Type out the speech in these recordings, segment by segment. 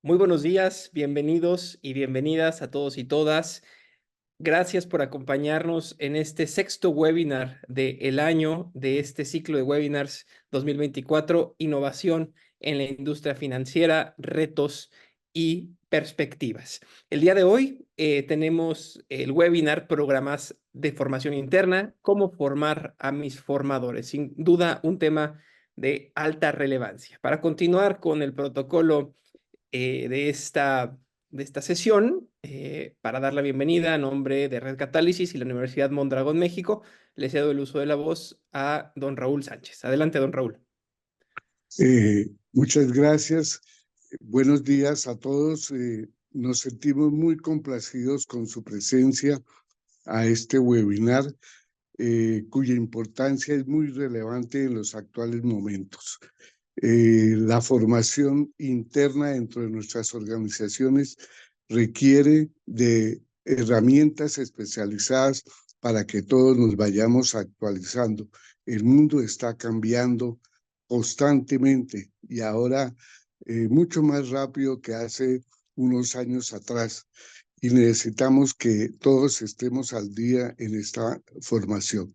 Muy buenos días, bienvenidos y bienvenidas a todos y todas. Gracias por acompañarnos en este sexto webinar del año de este ciclo de webinars 2024, Innovación en la Industria Financiera, Retos y Perspectivas. El día de hoy tenemos el webinar Programas de Formación Interna, cómo formar a mis formadores. Sin duda, un tema de alta relevancia. Para continuar con el protocolo de esta sesión, para dar la bienvenida a nombre de Red Catálisis y la Universidad Mondragón México, le cedo el uso de la voz a don Raúl Sánchez. Adelante, don Raúl. Muchas gracias. Buenos días a todos. Nos sentimos muy complacidos con su presencia a este webinar, cuya importancia es muy relevante en los actuales momentos. La formación interna dentro de nuestras organizaciones requiere de herramientas especializadas para que todos nos vayamos actualizando. El mundo está cambiando constantemente y ahora mucho más rápido que hace unos años atrás, y necesitamos que todos estemos al día en esta formación.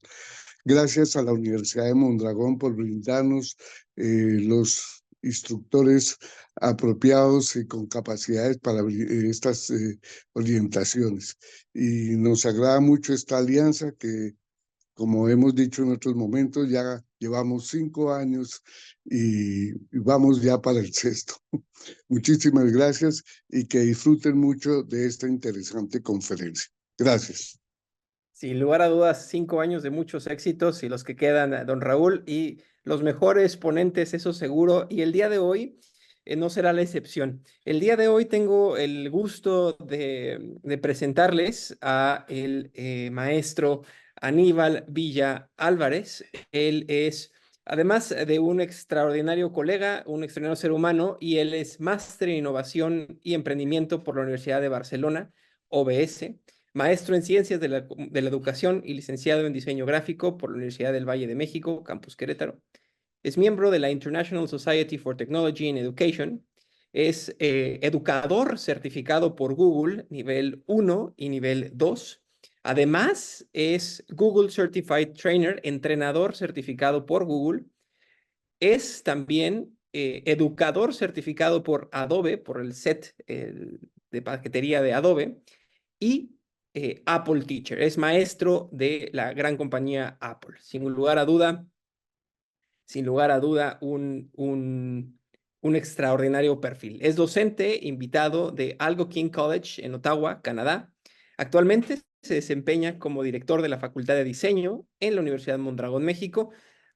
Gracias a la Universidad de Mondragón por brindarnos los instructores apropiados y con capacidades para estas orientaciones. Y nos agrada mucho esta alianza que, como hemos dicho en otros momentos, ya llevamos 5 años y vamos ya para el sexto. Muchísimas gracias y que disfruten mucho de esta interesante conferencia. Gracias. Sin lugar a dudas, 5 años de muchos éxitos y los que quedan, don Raúl, y los mejores ponentes, eso seguro. Y el día de hoy no será la excepción. El día de hoy tengo el gusto de presentarles a el maestro Aníbal Villa Álvarez. Él es, además de un extraordinario colega, un extraordinario ser humano, y él es máster en innovación y emprendimiento por la Universidad de Barcelona, OBS. Maestro en Ciencias de la Educación y licenciado en Diseño Gráfico por la Universidad del Valle de México, Campus Querétaro. Es miembro de la International Society for Technology and Education. Es educador certificado por Google, nivel 1 y nivel 2. Además, es Google Certified Trainer, entrenador certificado por Google. Es también educador certificado por Adobe, por el set de paquetería de Adobe. Y Apple Teacher, es maestro de la gran compañía Apple. Sin lugar a duda, un extraordinario perfil. Es docente invitado de Algonquin College en Ottawa, Canadá. Actualmente se desempeña como director de la Facultad de Diseño en la Universidad Mondragón, México,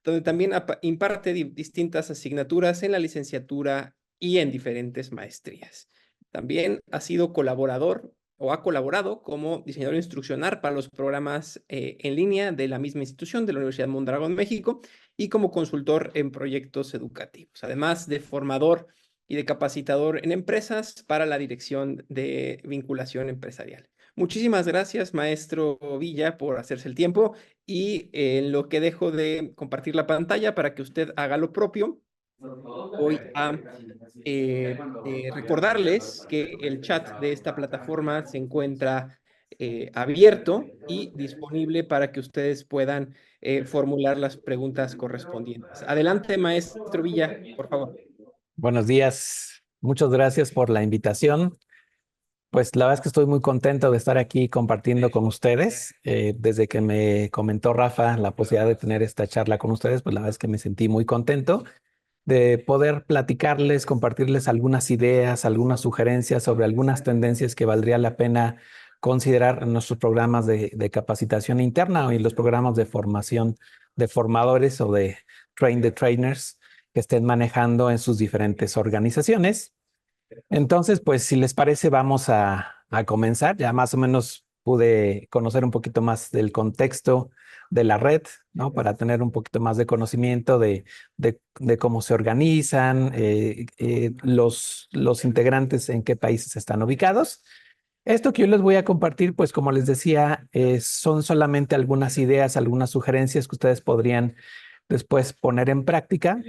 donde también imparte distintas asignaturas en la licenciatura y en diferentes maestrías. También ha sido colaborador o ha colaborado como diseñador instruccional para los programas en línea de la misma institución de la Universidad Mondragón, México, y como consultor en proyectos educativos, además de formador y de capacitador en empresas para la dirección de vinculación empresarial. Muchísimas gracias, maestro Villa, por hacerse el tiempo, y en lo que dejo de compartir la pantalla para que usted haga lo propio, voy a recordarles que el chat de esta plataforma se encuentra abierto y disponible para que ustedes puedan formular las preguntas correspondientes. Adelante, maestro Villa, por favor. Buenos días. Muchas gracias por la invitación. Pues la verdad es que estoy muy contento de estar aquí compartiendo con ustedes. Desde que me comentó Rafa la posibilidad de tener esta charla con ustedes, pues la verdad es que me sentí muy contento de poder platicarles, compartirles algunas ideas, algunas sugerencias sobre algunas tendencias que valdría la pena considerar en nuestros programas de capacitación interna y los programas de formación de formadores o de train the trainers que estén manejando en sus diferentes organizaciones. Entonces, pues si les parece, vamos a comenzar. Ya más o menos pude conocer un poquito más del contexto de la red, ¿no? Para tener un poquito más de conocimiento de cómo se organizan, los integrantes en qué países están ubicados. Esto que yo les voy a compartir, pues como les decía, son solamente algunas ideas, algunas sugerencias que ustedes podrían después poner en práctica.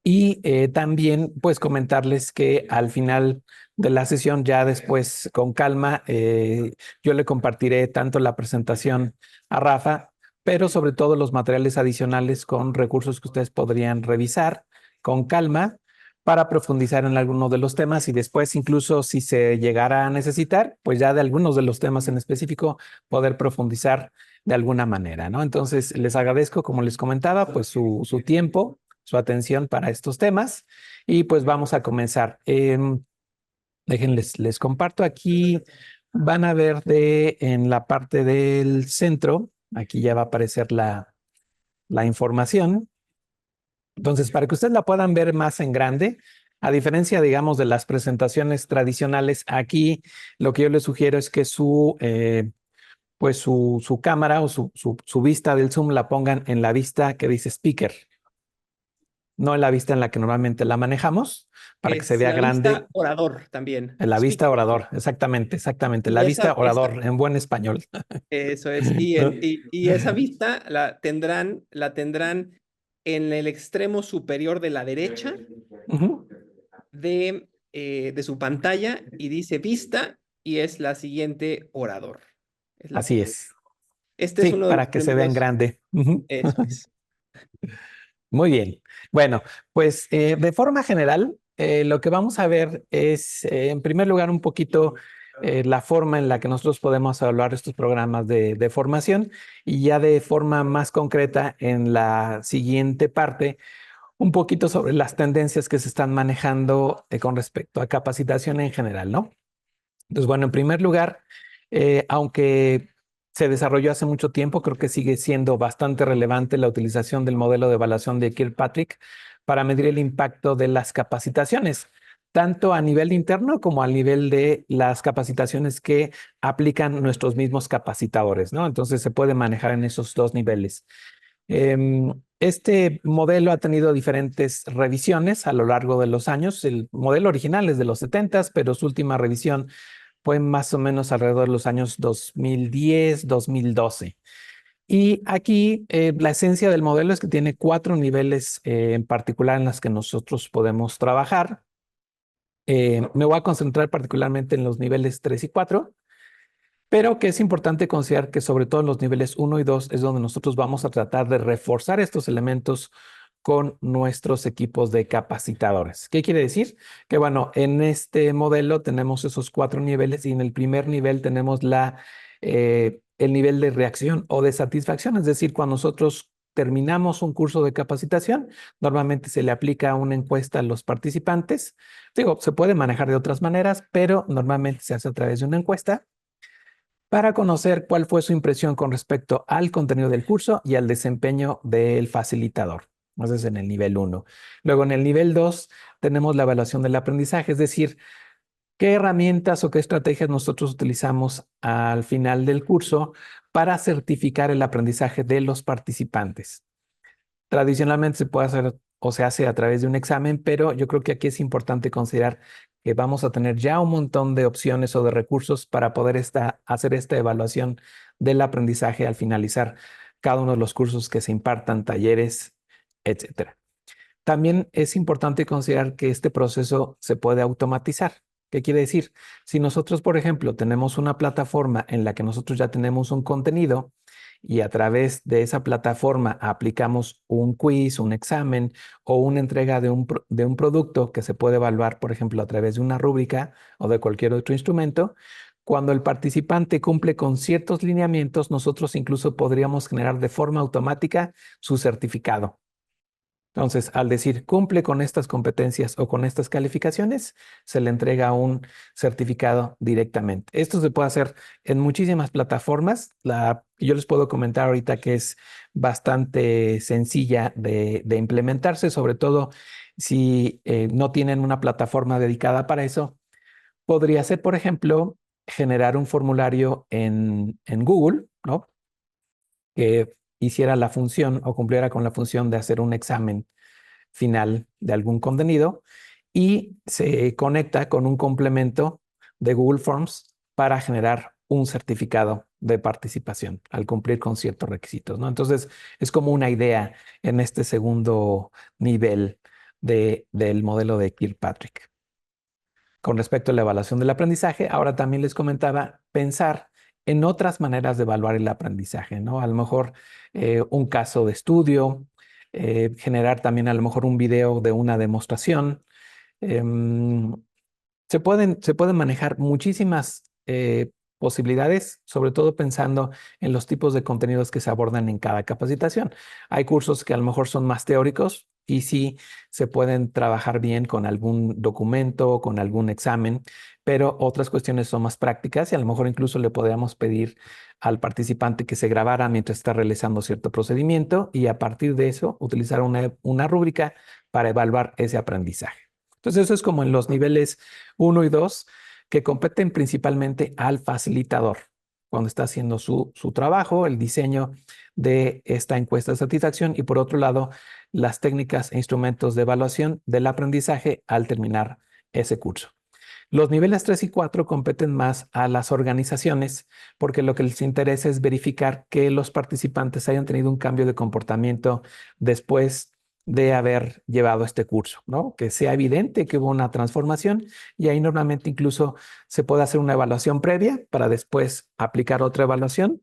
Y también, pues, comentarles que al final de la sesión, ya después, con calma, yo le compartiré tanto la presentación a Rafa, pero sobre todo los materiales adicionales con recursos que ustedes podrían revisar con calma para profundizar en alguno de los temas y después, incluso si se llegara a necesitar, pues ya de algunos de los temas en específico, poder profundizar de alguna manera, ¿no? Entonces, les agradezco, como les comentaba, pues su tiempo, su atención para estos temas y pues vamos a comenzar. Les comparto aquí, van a ver en la parte del centro, aquí ya va a aparecer la información. Entonces, para que ustedes la puedan ver más en grande, a diferencia, digamos, de las presentaciones tradicionales, aquí lo que yo les sugiero es que su cámara o su vista del Zoom la pongan en la vista que dice speaker, no en la vista en la que normalmente la manejamos, para que se Es vea la grande. vista orador también. En la vista Speaker. orador, exactamente, exactamente. Y La vista orador en buen español. eso es. Y esa vista la tendrán en el extremo superior de la derecha Ujú. de su pantalla y dice vista y es la siguiente orador. Es la Así siguiente. es. Este es Sí, uno de los para que se vea en primeros. grande. Ujú. Eso es. Muy bien. Bueno, pues de forma general, lo que vamos a ver es, en primer lugar, un poquito la forma en la que nosotros podemos evaluar estos programas de formación y ya de forma más concreta en la siguiente parte, un poquito sobre las tendencias que se están manejando con respecto a capacitación en general, ¿no? Entonces, bueno, en primer lugar, aunque se desarrolló hace mucho tiempo, creo que sigue siendo bastante relevante la utilización del modelo de evaluación de Kirkpatrick para medir el impacto de las capacitaciones, tanto a nivel interno como a nivel de las capacitaciones que aplican nuestros mismos capacitadores, ¿no? Entonces se puede manejar en esos dos niveles. Este modelo ha tenido diferentes revisiones a lo largo de los años. El modelo original es de los 70, pero su última revisión fue más o menos alrededor de los años 2010, 2012. Y aquí la esencia del modelo es que tiene 4 niveles en particular en los que nosotros podemos trabajar. Me voy a concentrar particularmente en los niveles 3 y 4, pero que es importante considerar que sobre todo en los niveles 1 y 2 es donde nosotros vamos a tratar de reforzar estos elementos con nuestros equipos de capacitadores. ¿Qué quiere decir? Que bueno, en este modelo tenemos esos 4 niveles y en el primer nivel tenemos el nivel de reacción o de satisfacción, es decir, cuando nosotros terminamos un curso de capacitación, normalmente se le aplica una encuesta a los participantes. Digo, se puede manejar de otras maneras, pero normalmente se hace a través de una encuesta para conocer cuál fue su impresión con respecto al contenido del curso y al desempeño del facilitador. Eso es en el nivel 1. Luego, en el nivel 2, tenemos la evaluación del aprendizaje, es decir, qué herramientas o qué estrategias nosotros utilizamos al final del curso para certificar el aprendizaje de los participantes. Tradicionalmente se puede hacer o se hace a través de un examen, pero yo creo que aquí es importante considerar que vamos a tener ya un montón de opciones o de recursos para poder hacer esta evaluación del aprendizaje al finalizar cada uno de los cursos que se impartan, talleres, etcétera. También es importante considerar que este proceso se puede automatizar. ¿Qué quiere decir? Si nosotros, por ejemplo, tenemos una plataforma en la que nosotros ya tenemos un contenido y a través de esa plataforma aplicamos un quiz, un examen o una entrega de un producto que se puede evaluar, por ejemplo, a través de una rúbrica o de cualquier otro instrumento, cuando el participante cumple con ciertos lineamientos, nosotros incluso podríamos generar de forma automática su certificado. Entonces, al decir cumple con estas competencias o con estas calificaciones, se le entrega un certificado directamente. Esto se puede hacer en muchísimas plataformas. Yo les puedo comentar ahorita que es bastante sencilla de implementarse, sobre todo si no tienen una plataforma dedicada para eso. Podría ser, por ejemplo, generar un formulario en Google, ¿no? Que hiciera la función o cumpliera con la función de hacer un examen final de algún contenido y se conecta con un complemento de Google Forms para generar un certificado de participación al cumplir con ciertos requisitos, ¿no? Entonces, es como una idea en este segundo nivel del modelo de Kirkpatrick. Con respecto a la evaluación del aprendizaje, ahora también les comentaba pensar en otras maneras de evaluar el aprendizaje, ¿no? A lo mejor un caso de estudio, generar también a lo mejor un video de una demostración. Em, se pueden manejar muchísimas posibilidades, sobre todo pensando en los tipos de contenidos que se abordan en cada capacitación. Hay cursos que a lo mejor son más teóricos y sí se pueden trabajar bien con algún documento, con algún examen, pero otras cuestiones son más prácticas y a lo mejor incluso le podríamos pedir al participante que se grabara mientras está realizando cierto procedimiento y a partir de eso utilizar una rúbrica para evaluar ese aprendizaje. Entonces, eso es como en los niveles 1 y 2 que competen principalmente al facilitador cuando está haciendo su trabajo, el diseño de esta encuesta de satisfacción y por otro lado, las técnicas e instrumentos de evaluación del aprendizaje al terminar ese curso. Los niveles 3 y 4 competen más a las organizaciones porque lo que les interesa es verificar que los participantes hayan tenido un cambio de comportamiento después de haber llevado este curso, ¿no? Que sea evidente que hubo una transformación y ahí normalmente incluso se puede hacer una evaluación previa para después aplicar otra evaluación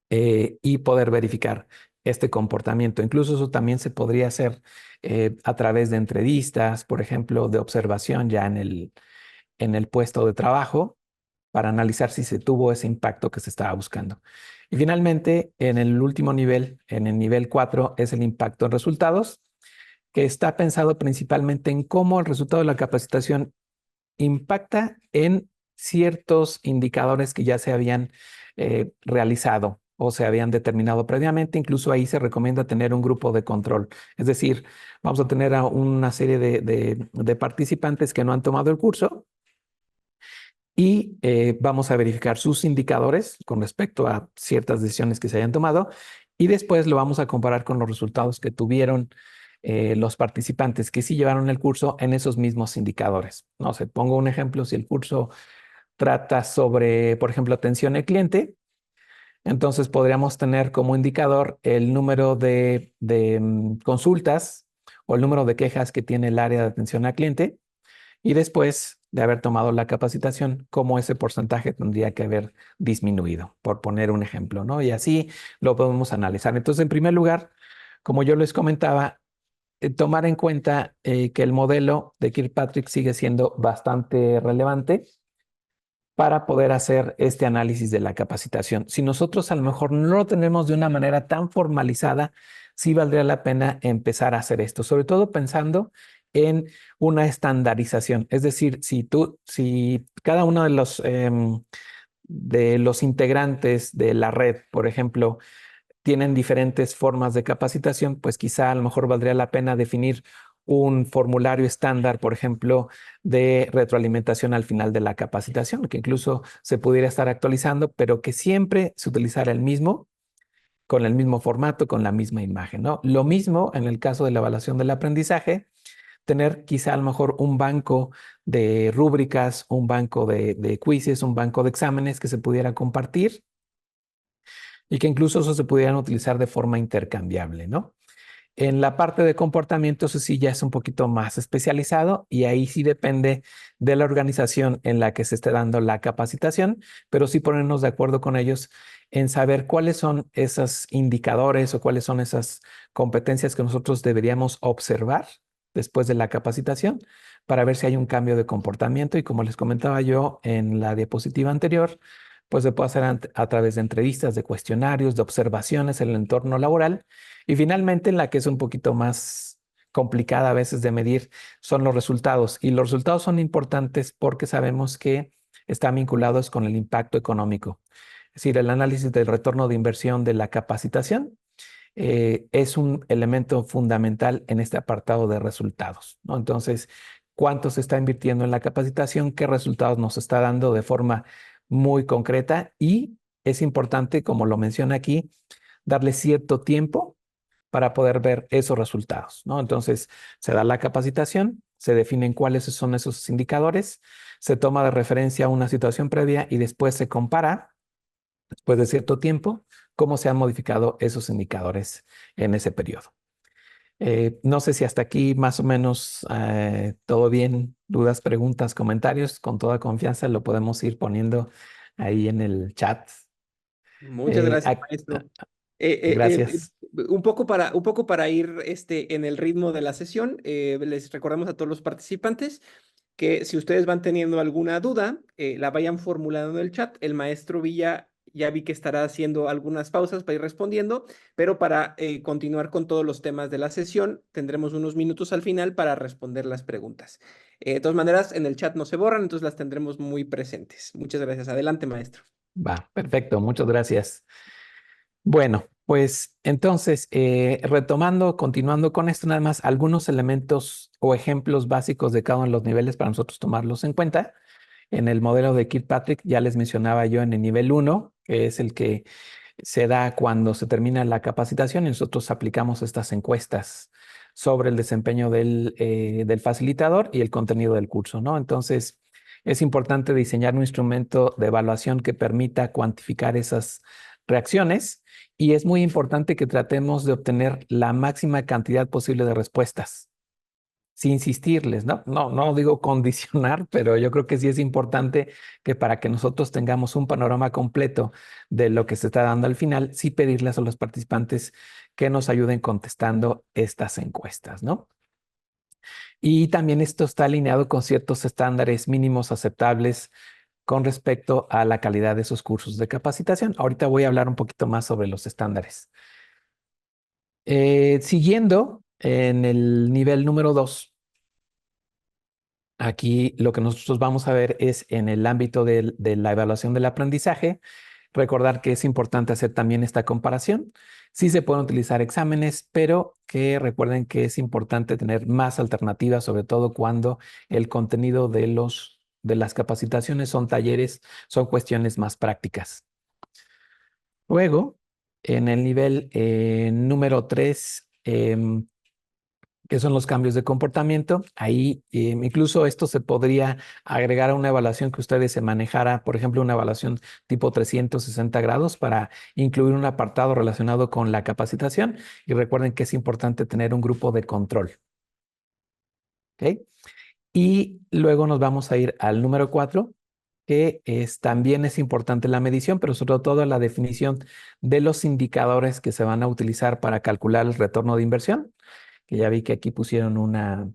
y poder verificar este comportamiento. Incluso eso también se podría hacer a través de entrevistas, por ejemplo, de observación ya en el puesto de trabajo para analizar si se tuvo ese impacto que se estaba buscando. Y finalmente, en el último nivel, en el nivel 4, es el impacto en resultados, que está pensado principalmente en cómo el resultado de la capacitación impacta en ciertos indicadores que ya se habían realizado o se habían determinado previamente. Incluso ahí se recomienda tener un grupo de control. Es decir, vamos a tener a una serie de participantes que no han tomado el curso y vamos a verificar sus indicadores con respecto a ciertas decisiones que se hayan tomado y después lo vamos a comparar con los resultados que tuvieron los participantes que sí llevaron el curso en esos mismos indicadores. No sé, pongo un ejemplo, si el curso trata sobre, por ejemplo, atención al cliente, entonces podríamos tener como indicador el número de consultas o el número de quejas que tiene el área de atención al cliente y después de haber tomado la capacitación, cómo ese porcentaje tendría que haber disminuido, por poner un ejemplo, ¿no? Y así lo podemos analizar. Entonces, en primer lugar, como yo les comentaba, tomar en cuenta que el modelo de Kirkpatrick sigue siendo bastante relevante para poder hacer este análisis de la capacitación. Si nosotros a lo mejor no lo tenemos de una manera tan formalizada, sí valdría la pena empezar a hacer esto, sobre todo pensando en una estandarización. Es decir, si cada uno de los integrantes de la red, por ejemplo, tienen diferentes formas de capacitación, pues quizá a lo mejor valdría la pena definir un formulario estándar, por ejemplo, de retroalimentación al final de la capacitación, que incluso se pudiera estar actualizando, pero que siempre se utilizara el mismo, con el mismo formato, con la misma imagen, ¿no? Lo mismo en el caso de la evaluación del aprendizaje, tener quizá a lo mejor un banco de rúbricas, un banco de quizzes, un banco de exámenes que se pudiera compartir y que incluso eso se pudieran utilizar de forma intercambiable, ¿no? En la parte de comportamiento, eso sí ya es un poquito más especializado y ahí sí depende de la organización en la que se esté dando la capacitación, pero sí ponernos de acuerdo con ellos en saber cuáles son esos indicadores o cuáles son esas competencias que nosotros deberíamos observar después de la capacitación para ver si hay un cambio de comportamiento y como les comentaba yo en la diapositiva anterior, pues se puede hacer a través de entrevistas, de cuestionarios, de observaciones en el entorno laboral. Y finalmente, en la que es un poquito más complicada a veces de medir, son los resultados. Y los resultados son importantes porque sabemos que están vinculados con el impacto económico. Es decir, el análisis del retorno de inversión de la capacitación es un elemento fundamental en este apartado de resultados, ¿no? Entonces, ¿cuánto se está invirtiendo en la capacitación? ¿Qué resultados nos está dando de forma muy concreta? Y es importante, como lo menciona aquí, darle cierto tiempo para poder ver esos resultados, ¿no? Entonces, se da la capacitación, se definen cuáles son esos indicadores, se toma de referencia una situación previa y después se compara, después de cierto tiempo, cómo se han modificado esos indicadores en ese periodo. No sé si hasta aquí más o menos todo bien, dudas, preguntas, comentarios, con toda confianza lo podemos ir poniendo ahí en el chat. Muchas Eh, gracias, ah, maestro. Gracias. Un poco para ir en el ritmo de la sesión, les recordamos a todos los participantes que si ustedes van teniendo alguna duda, la vayan formulando en el chat. El maestro Villa ya vi que estará haciendo algunas pausas para ir respondiendo, pero para continuar con todos los temas de la sesión, tendremos unos minutos al final para responder las preguntas. De todas maneras, en el chat no se borran, entonces las tendremos muy presentes. Muchas gracias. Adelante, maestro. Va, perfecto, muchas gracias. Bueno, pues entonces, retomando, continuando con esto, nada más algunos elementos o ejemplos básicos de cada uno de los niveles para nosotros tomarlos en cuenta. En el modelo de Kirkpatrick ya les mencionaba yo en el nivel uno, que es el que se da cuando se termina la capacitación y nosotros aplicamos estas encuestas sobre el desempeño del facilitador y el contenido del curso, ¿no? Entonces, es importante diseñar un instrumento de evaluación que permita cuantificar esas reacciones y es muy importante que tratemos de obtener la máxima cantidad posible de respuestas sin insistirles, ¿no? No digo condicionar, pero yo creo que sí es importante que para que nosotros tengamos un panorama completo de lo que se está dando al final, sí pedirles a los participantes que nos ayuden contestando estas encuestas, ¿no? Y también esto está alineado con ciertos estándares mínimos aceptables con respecto a la calidad de sus cursos de capacitación. Ahorita voy a hablar un poquito más sobre los estándares. Siguiendo en el nivel número 2. Aquí lo que nosotros vamos a ver es en el ámbito de la evaluación del aprendizaje, recordar que es importante hacer también esta comparación. Sí se pueden utilizar exámenes, pero que recuerden que es importante tener más alternativas, sobre todo cuando el contenido de las capacitaciones son talleres, son cuestiones más prácticas. Luego, en el nivel número 3, que son los cambios de comportamiento. Ahí incluso esto se podría agregar a una evaluación que ustedes se manejara, por ejemplo, una evaluación tipo 360 grados para incluir un apartado relacionado con la capacitación. Y recuerden que es importante tener un grupo de control. ¿Ok? Y luego nos vamos a ir al número 4, que también es importante la medición, pero sobre todo la definición de los indicadores que se van a utilizar para calcular el retorno de inversión, que ya vi que aquí pusieron una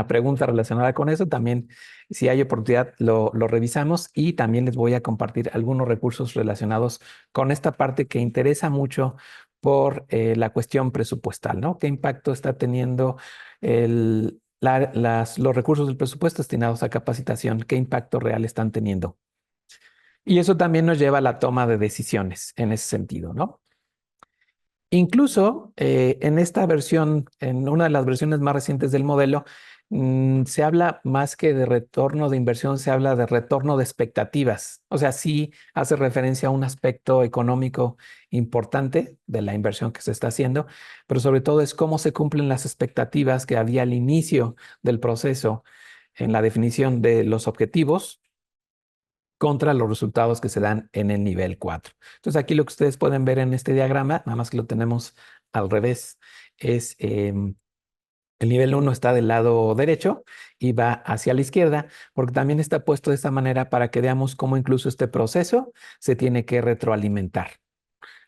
pregunta relacionada con eso. También, si hay oportunidad, lo revisamos y también les voy a compartir algunos recursos relacionados con esta parte que interesa mucho por la cuestión presupuestal, ¿no? ¿Qué impacto está teniendo los recursos del presupuesto destinados a capacitación? ¿Qué impacto real están teniendo? Y eso también nos lleva a la toma de decisiones en ese sentido, ¿no? Incluso en esta versión, en una de las versiones más recientes del modelo, se habla más que de retorno de inversión, se habla de retorno de expectativas. O sea, sí hace referencia a un aspecto económico importante de la inversión que se está haciendo, pero sobre todo es cómo se cumplen las expectativas que había al inicio del proceso en la definición de los objetivos contra los resultados que se dan en el nivel 4. Entonces aquí lo que ustedes pueden ver en este diagrama, nada más que lo tenemos al revés, es el nivel 1 está del lado derecho y va hacia la izquierda, porque también está puesto de esta manera para que veamos cómo incluso este proceso se tiene que retroalimentar.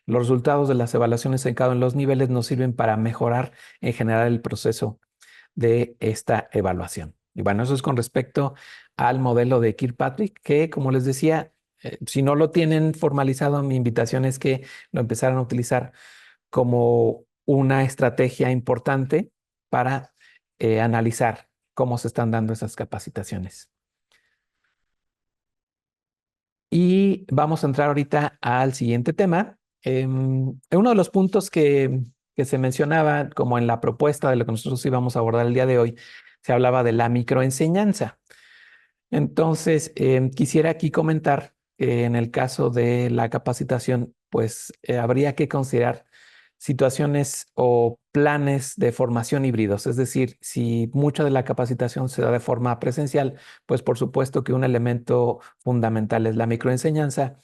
Los resultados de las evaluaciones en cada uno de los niveles nos sirven para mejorar en general el proceso de esta evaluación. Y bueno, eso es con respecto al modelo de Kirkpatrick, que como les decía, si no lo tienen formalizado, mi invitación es que lo empezaran a utilizar como una estrategia importante para analizar cómo se están dando esas capacitaciones. Y vamos a entrar ahorita al siguiente tema. Uno de los puntos que se mencionaba como en la propuesta de lo que nosotros íbamos a abordar el día de hoy, se hablaba de la microenseñanza. Entonces, quisiera aquí comentar que en el caso de la capacitación, pues habría que considerar situaciones o planes de formación híbridos. Es decir, si mucha de la capacitación se da de forma presencial, pues por supuesto que un elemento fundamental es la microenseñanza,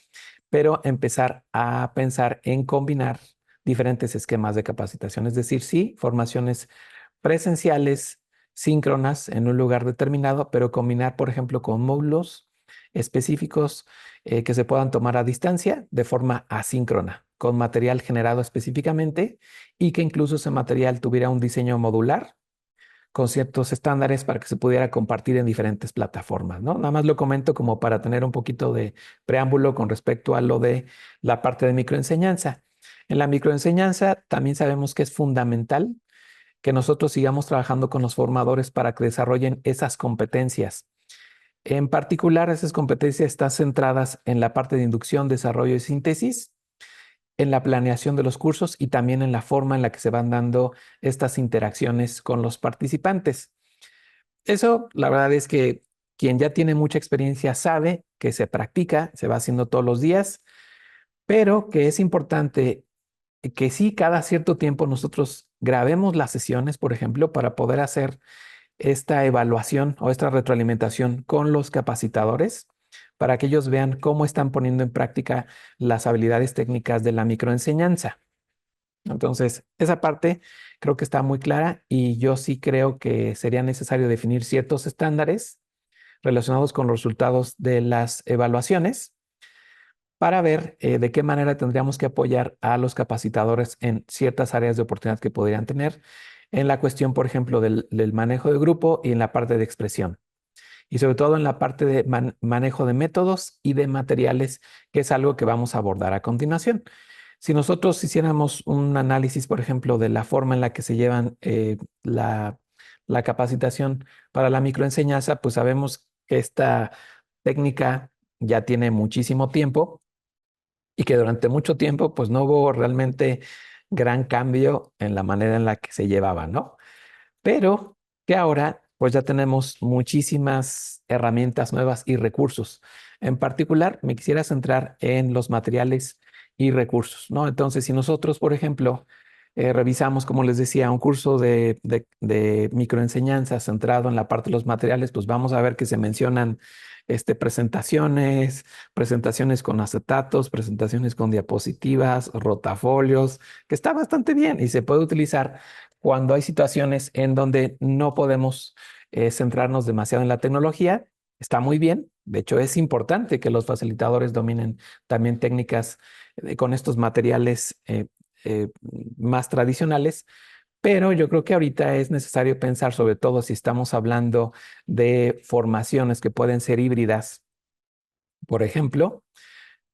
pero empezar a pensar en combinar diferentes esquemas de capacitación. Es decir, sí, formaciones presenciales, síncronas en un lugar determinado, pero combinar, por ejemplo, con módulos específicos que se puedan tomar a distancia de forma asíncrona, con material generado específicamente y que incluso ese material tuviera un diseño modular con ciertos estándares para que se pudiera compartir en diferentes plataformas, ¿no? Nada más lo comento como para tener un poquito de preámbulo con respecto a lo de la parte de microenseñanza. En la microenseñanza también sabemos que es fundamental que nosotros sigamos trabajando con los formadores para que desarrollen esas competencias. En particular, esas competencias están centradas en la parte de inducción, desarrollo y síntesis, en la planeación de los cursos y también en la forma en la que se van dando estas interacciones con los participantes. Eso, la verdad es que quien ya tiene mucha experiencia sabe que se practica, se va haciendo todos los días, pero que es importante que sí, cada cierto tiempo nosotros grabemos las sesiones, por ejemplo, para poder hacer esta evaluación o esta retroalimentación con los capacitadores para que ellos vean cómo están poniendo en práctica las habilidades técnicas de la microenseñanza. Entonces, esa parte creo que está muy clara y yo sí creo que sería necesario definir ciertos estándares relacionados con los resultados de las evaluaciones para ver de qué manera tendríamos que apoyar a los capacitadores en ciertas áreas de oportunidad que podrían tener en la cuestión, por ejemplo, del manejo de grupo y en la parte de expresión. Y sobre todo en la parte de manejo de métodos y de materiales, que es algo que vamos a abordar a continuación. Si nosotros hiciéramos un análisis, por ejemplo, de la forma en la que se llevan la capacitación para la microenseñanza, pues sabemos que esta técnica ya tiene muchísimo tiempo y que durante mucho tiempo pues no hubo realmente gran cambio en la manera en la que se llevaba, ¿no? Pero que ahora pues ya tenemos muchísimas herramientas nuevas y recursos. En particular, me quisiera centrar en los materiales y recursos, ¿no? Entonces, si nosotros, por ejemplo, revisamos, como les decía, un curso de microenseñanza centrado en la parte de los materiales, pues vamos a ver que se mencionan presentaciones con acetatos, presentaciones con diapositivas, rotafolios, que está bastante bien y se puede utilizar cuando hay situaciones en donde no podemos centrarnos demasiado en la tecnología. Está muy bien. De hecho, es importante que los facilitadores dominen también técnicas con estos materiales eh, más tradicionales, pero yo creo que ahorita es necesario pensar, sobre todo si estamos hablando de formaciones que pueden ser híbridas, por ejemplo,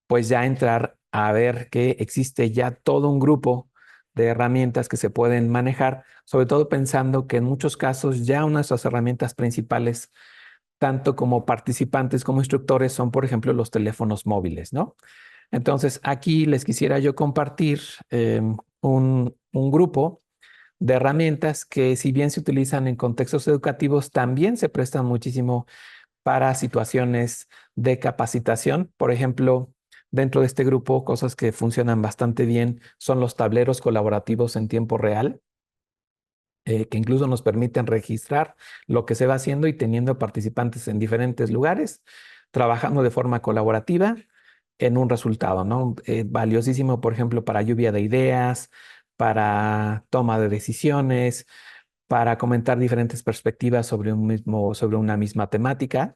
pues ya entrar a ver que existe ya todo un grupo de herramientas que se pueden manejar, sobre todo pensando que en muchos casos ya una de esas herramientas principales, tanto como participantes como instructores, son, por ejemplo, los teléfonos móviles, ¿no? Entonces, aquí les quisiera yo compartir un grupo de herramientas que, si bien se utilizan en contextos educativos, también se prestan muchísimo para situaciones de capacitación. Por ejemplo, dentro de este grupo, cosas que funcionan bastante bien son los tableros colaborativos en tiempo real, que incluso nos permiten registrar lo que se va haciendo y teniendo participantes en diferentes lugares, trabajando de forma colaborativa en un resultado, ¿no? Valiosísimo, por ejemplo, para lluvia de ideas, para toma de decisiones, para comentar diferentes perspectivas sobre una misma temática.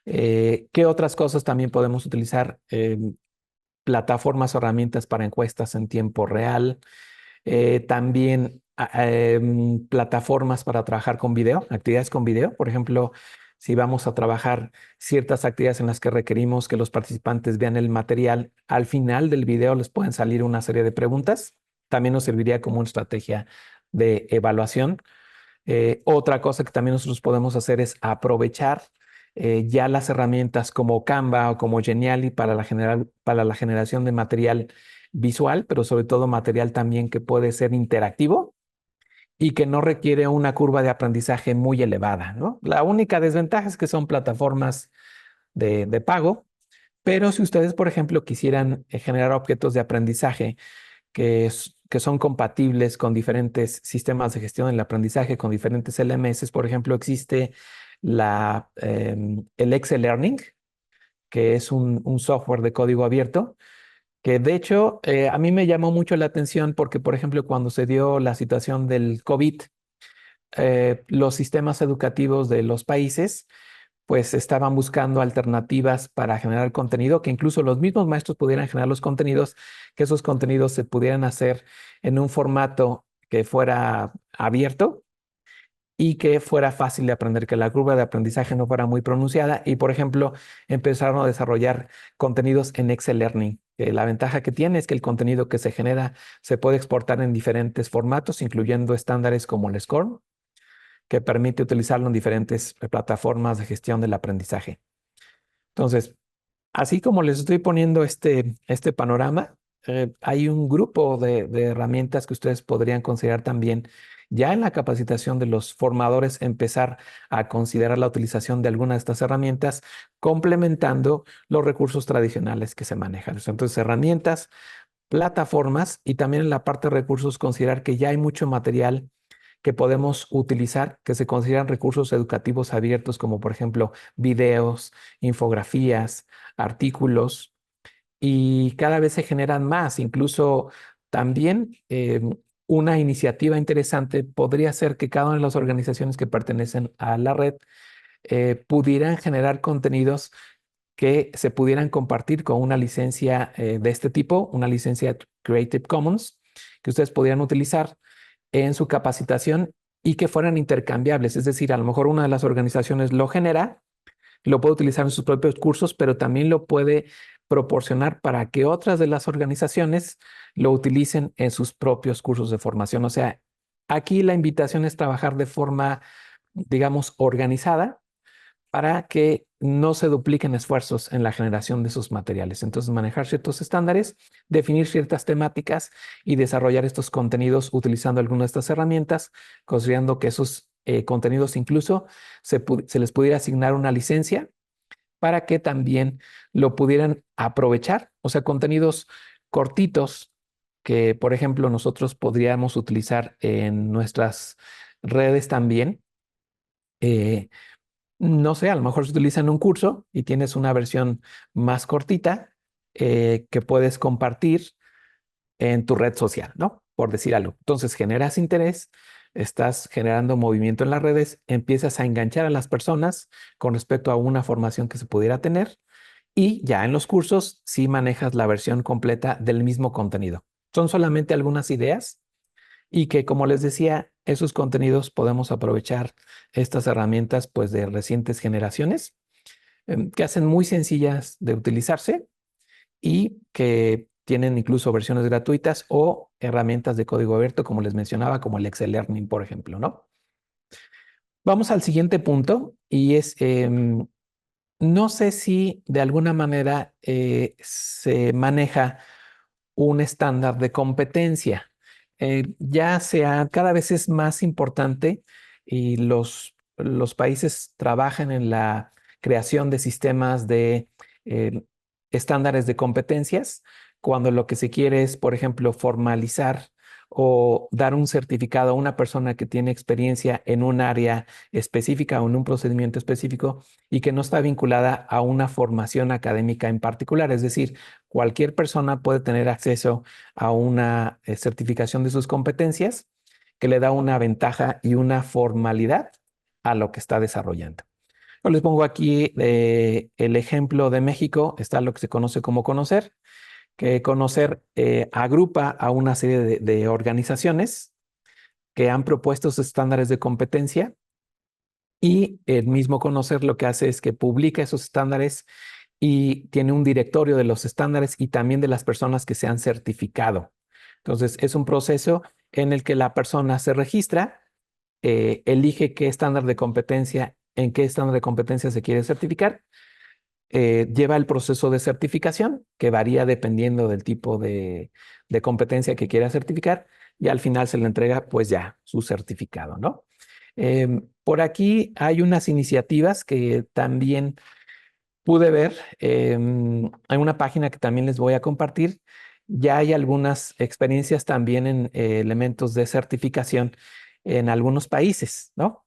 ¿Qué otras cosas también podemos utilizar? Plataformas o herramientas para encuestas en tiempo real. También plataformas para trabajar con video, actividades con video. Por ejemplo, si vamos a trabajar ciertas actividades en las que requerimos que los participantes vean el material, al final del video les pueden salir una serie de preguntas. También nos serviría como una estrategia de evaluación. Otra cosa que también nosotros podemos hacer es aprovechar ya las herramientas como Canva o como Geniali para la generación de material visual, pero sobre todo material también que puede ser interactivo y que no requiere una curva de aprendizaje muy elevada, ¿no? La única desventaja es que son plataformas de pago, pero si ustedes, por ejemplo, quisieran generar objetos de aprendizaje que son compatibles con diferentes sistemas de gestión del aprendizaje, con diferentes LMS. Por ejemplo, existe el Excel Learning, que es un software de código abierto que de hecho a mí me llamó mucho la atención porque, por ejemplo, cuando se dio la situación del COVID, los sistemas educativos de los países pues estaban buscando alternativas para generar contenido, que incluso los mismos maestros pudieran generar los contenidos, que esos contenidos se pudieran hacer en un formato que fuera abierto y que fuera fácil de aprender, que la curva de aprendizaje no fuera muy pronunciada. Y, por ejemplo, empezaron a desarrollar contenidos en Excel Learning. La ventaja que tiene es que el contenido que se genera se puede exportar en diferentes formatos, incluyendo estándares como el SCORM, que permite utilizarlo en diferentes plataformas de gestión del aprendizaje. Entonces, así como les estoy poniendo este panorama, hay un grupo de herramientas que ustedes podrían considerar también ya en la capacitación de los formadores, empezar a considerar la utilización de algunas de estas herramientas, complementando los recursos tradicionales que se manejan. Entonces, herramientas, plataformas y también en la parte de recursos, considerar que ya hay mucho material que podemos utilizar, que se consideran recursos educativos abiertos, como por ejemplo videos, infografías, artículos, y cada vez se generan más. Incluso también una iniciativa interesante podría ser que cada una de las organizaciones que pertenecen a la red pudieran generar contenidos que se pudieran compartir con una licencia de este tipo, una licencia Creative Commons, que ustedes pudieran utilizar en su capacitación y que fueran intercambiables. Es decir, a lo mejor una de las organizaciones lo genera, lo puede utilizar en sus propios cursos, pero también lo puede proporcionar para que otras de las organizaciones lo utilicen en sus propios cursos de formación. O sea, aquí la invitación es trabajar de forma, digamos, organizada para que no se dupliquen esfuerzos en la generación de esos materiales. Entonces, manejar ciertos estándares, definir ciertas temáticas y desarrollar estos contenidos utilizando algunas de estas herramientas, considerando que esos contenidos incluso se les pudiera asignar una licencia para que también lo pudieran aprovechar. O sea, contenidos cortitos que, por ejemplo, nosotros podríamos utilizar en nuestras redes también. No sé, a lo mejor se utiliza en un curso y tienes una versión más cortita que puedes compartir en tu red social, ¿no? Por decir algo. Entonces generas interés, estás generando movimiento en las redes, empiezas a enganchar a las personas con respecto a una formación que se pudiera tener y ya en los cursos sí manejas la versión completa del mismo contenido. Son solamente algunas ideas y que, como les decía, esos contenidos podemos aprovechar estas herramientas pues de recientes generaciones que hacen muy sencillas de utilizarse y que tienen incluso versiones gratuitas o herramientas de código abierto, como les mencionaba, como el Excel Learning, por ejemplo, ¿no? Vamos al siguiente punto y es, no sé si de alguna manera se maneja un estándar de competencia. Ya sea cada vez es más importante y los países trabajan en la creación de sistemas de eh, estándares de competencias, cuando lo que se quiere es, por ejemplo, formalizar o dar un certificado a una persona que tiene experiencia en un área específica o en un procedimiento específico y que no está vinculada a una formación académica en particular. Es decir, cualquier persona puede tener acceso a una certificación de sus competencias que le da una ventaja y una formalidad a lo que está desarrollando. Yo les pongo aquí el ejemplo de México. Está lo que se conoce como Conocer, que Conocer agrupa a una serie de organizaciones que han propuesto sus estándares de competencia y el mismo Conocer lo que hace es que publica esos estándares y tiene un directorio de los estándares y también de las personas que se han certificado. Entonces, es un proceso en el que la persona se registra, elige qué estándar de competencia, en qué estándar de competencia se quiere certificar, lleva el proceso de certificación, que varía dependiendo del tipo de competencia que quiera certificar, y al final se le entrega, pues ya, su certificado, ¿no? Por aquí hay unas iniciativas que también pude ver. Hay una página que también les voy a compartir. Ya hay algunas experiencias también en elementos de certificación en algunos países, ¿no?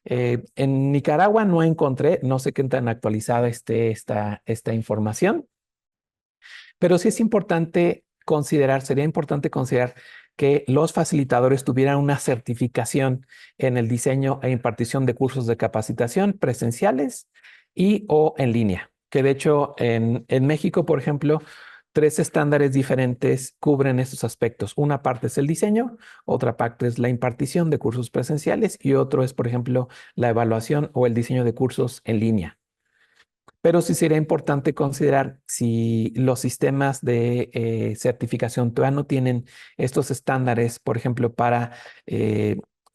En Nicaragua no encontré, no sé qué tan actualizada esté esta información, Pero sí es importante considerar, sería importante considerar que los facilitadores tuvieran una certificación en el diseño e impartición de cursos de capacitación presenciales y o en línea. Que de hecho en México, por ejemplo, 3 estándares diferentes cubren estos aspectos. Una parte es el diseño, otra parte es la impartición de cursos presenciales y otro es, por ejemplo, la evaluación o el diseño de cursos en línea. Pero sí sería importante considerar si los sistemas de certificación todavía no tienen estos estándares, por ejemplo, para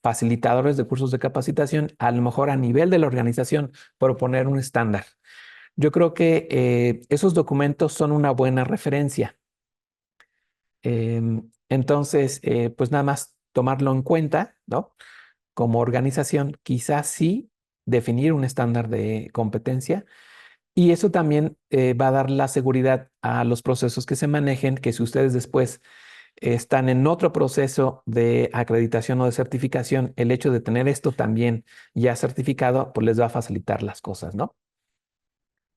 facilitadores de cursos de capacitación, a lo mejor a nivel de la organización, proponer un estándar. Yo creo que esos documentos son una buena referencia. Entonces, pues nada más tomarlo en cuenta, ¿no? Como organización, quizás sí definir un estándar de competencia y eso también va a dar la seguridad a los procesos que se manejen, que si ustedes después están en otro proceso de acreditación o de certificación, el hecho de tener esto también ya certificado, pues les va a facilitar las cosas, ¿no?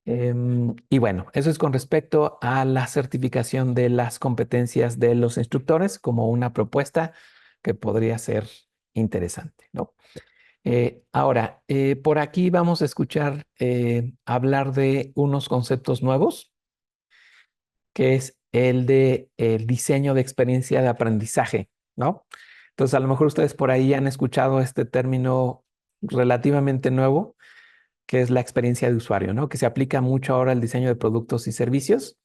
Y bueno, eso es con respecto a la certificación de las competencias de los instructores como una propuesta que podría ser interesante, ¿no? Ahora, por aquí vamos a escuchar hablar de unos conceptos nuevos, que es el de el diseño de experiencia de aprendizaje, ¿no? Entonces, a lo mejor ustedes por ahí han escuchado este término relativamente nuevo, que es la experiencia de usuario, ¿no? Que se aplica mucho ahora al diseño de productos y servicios,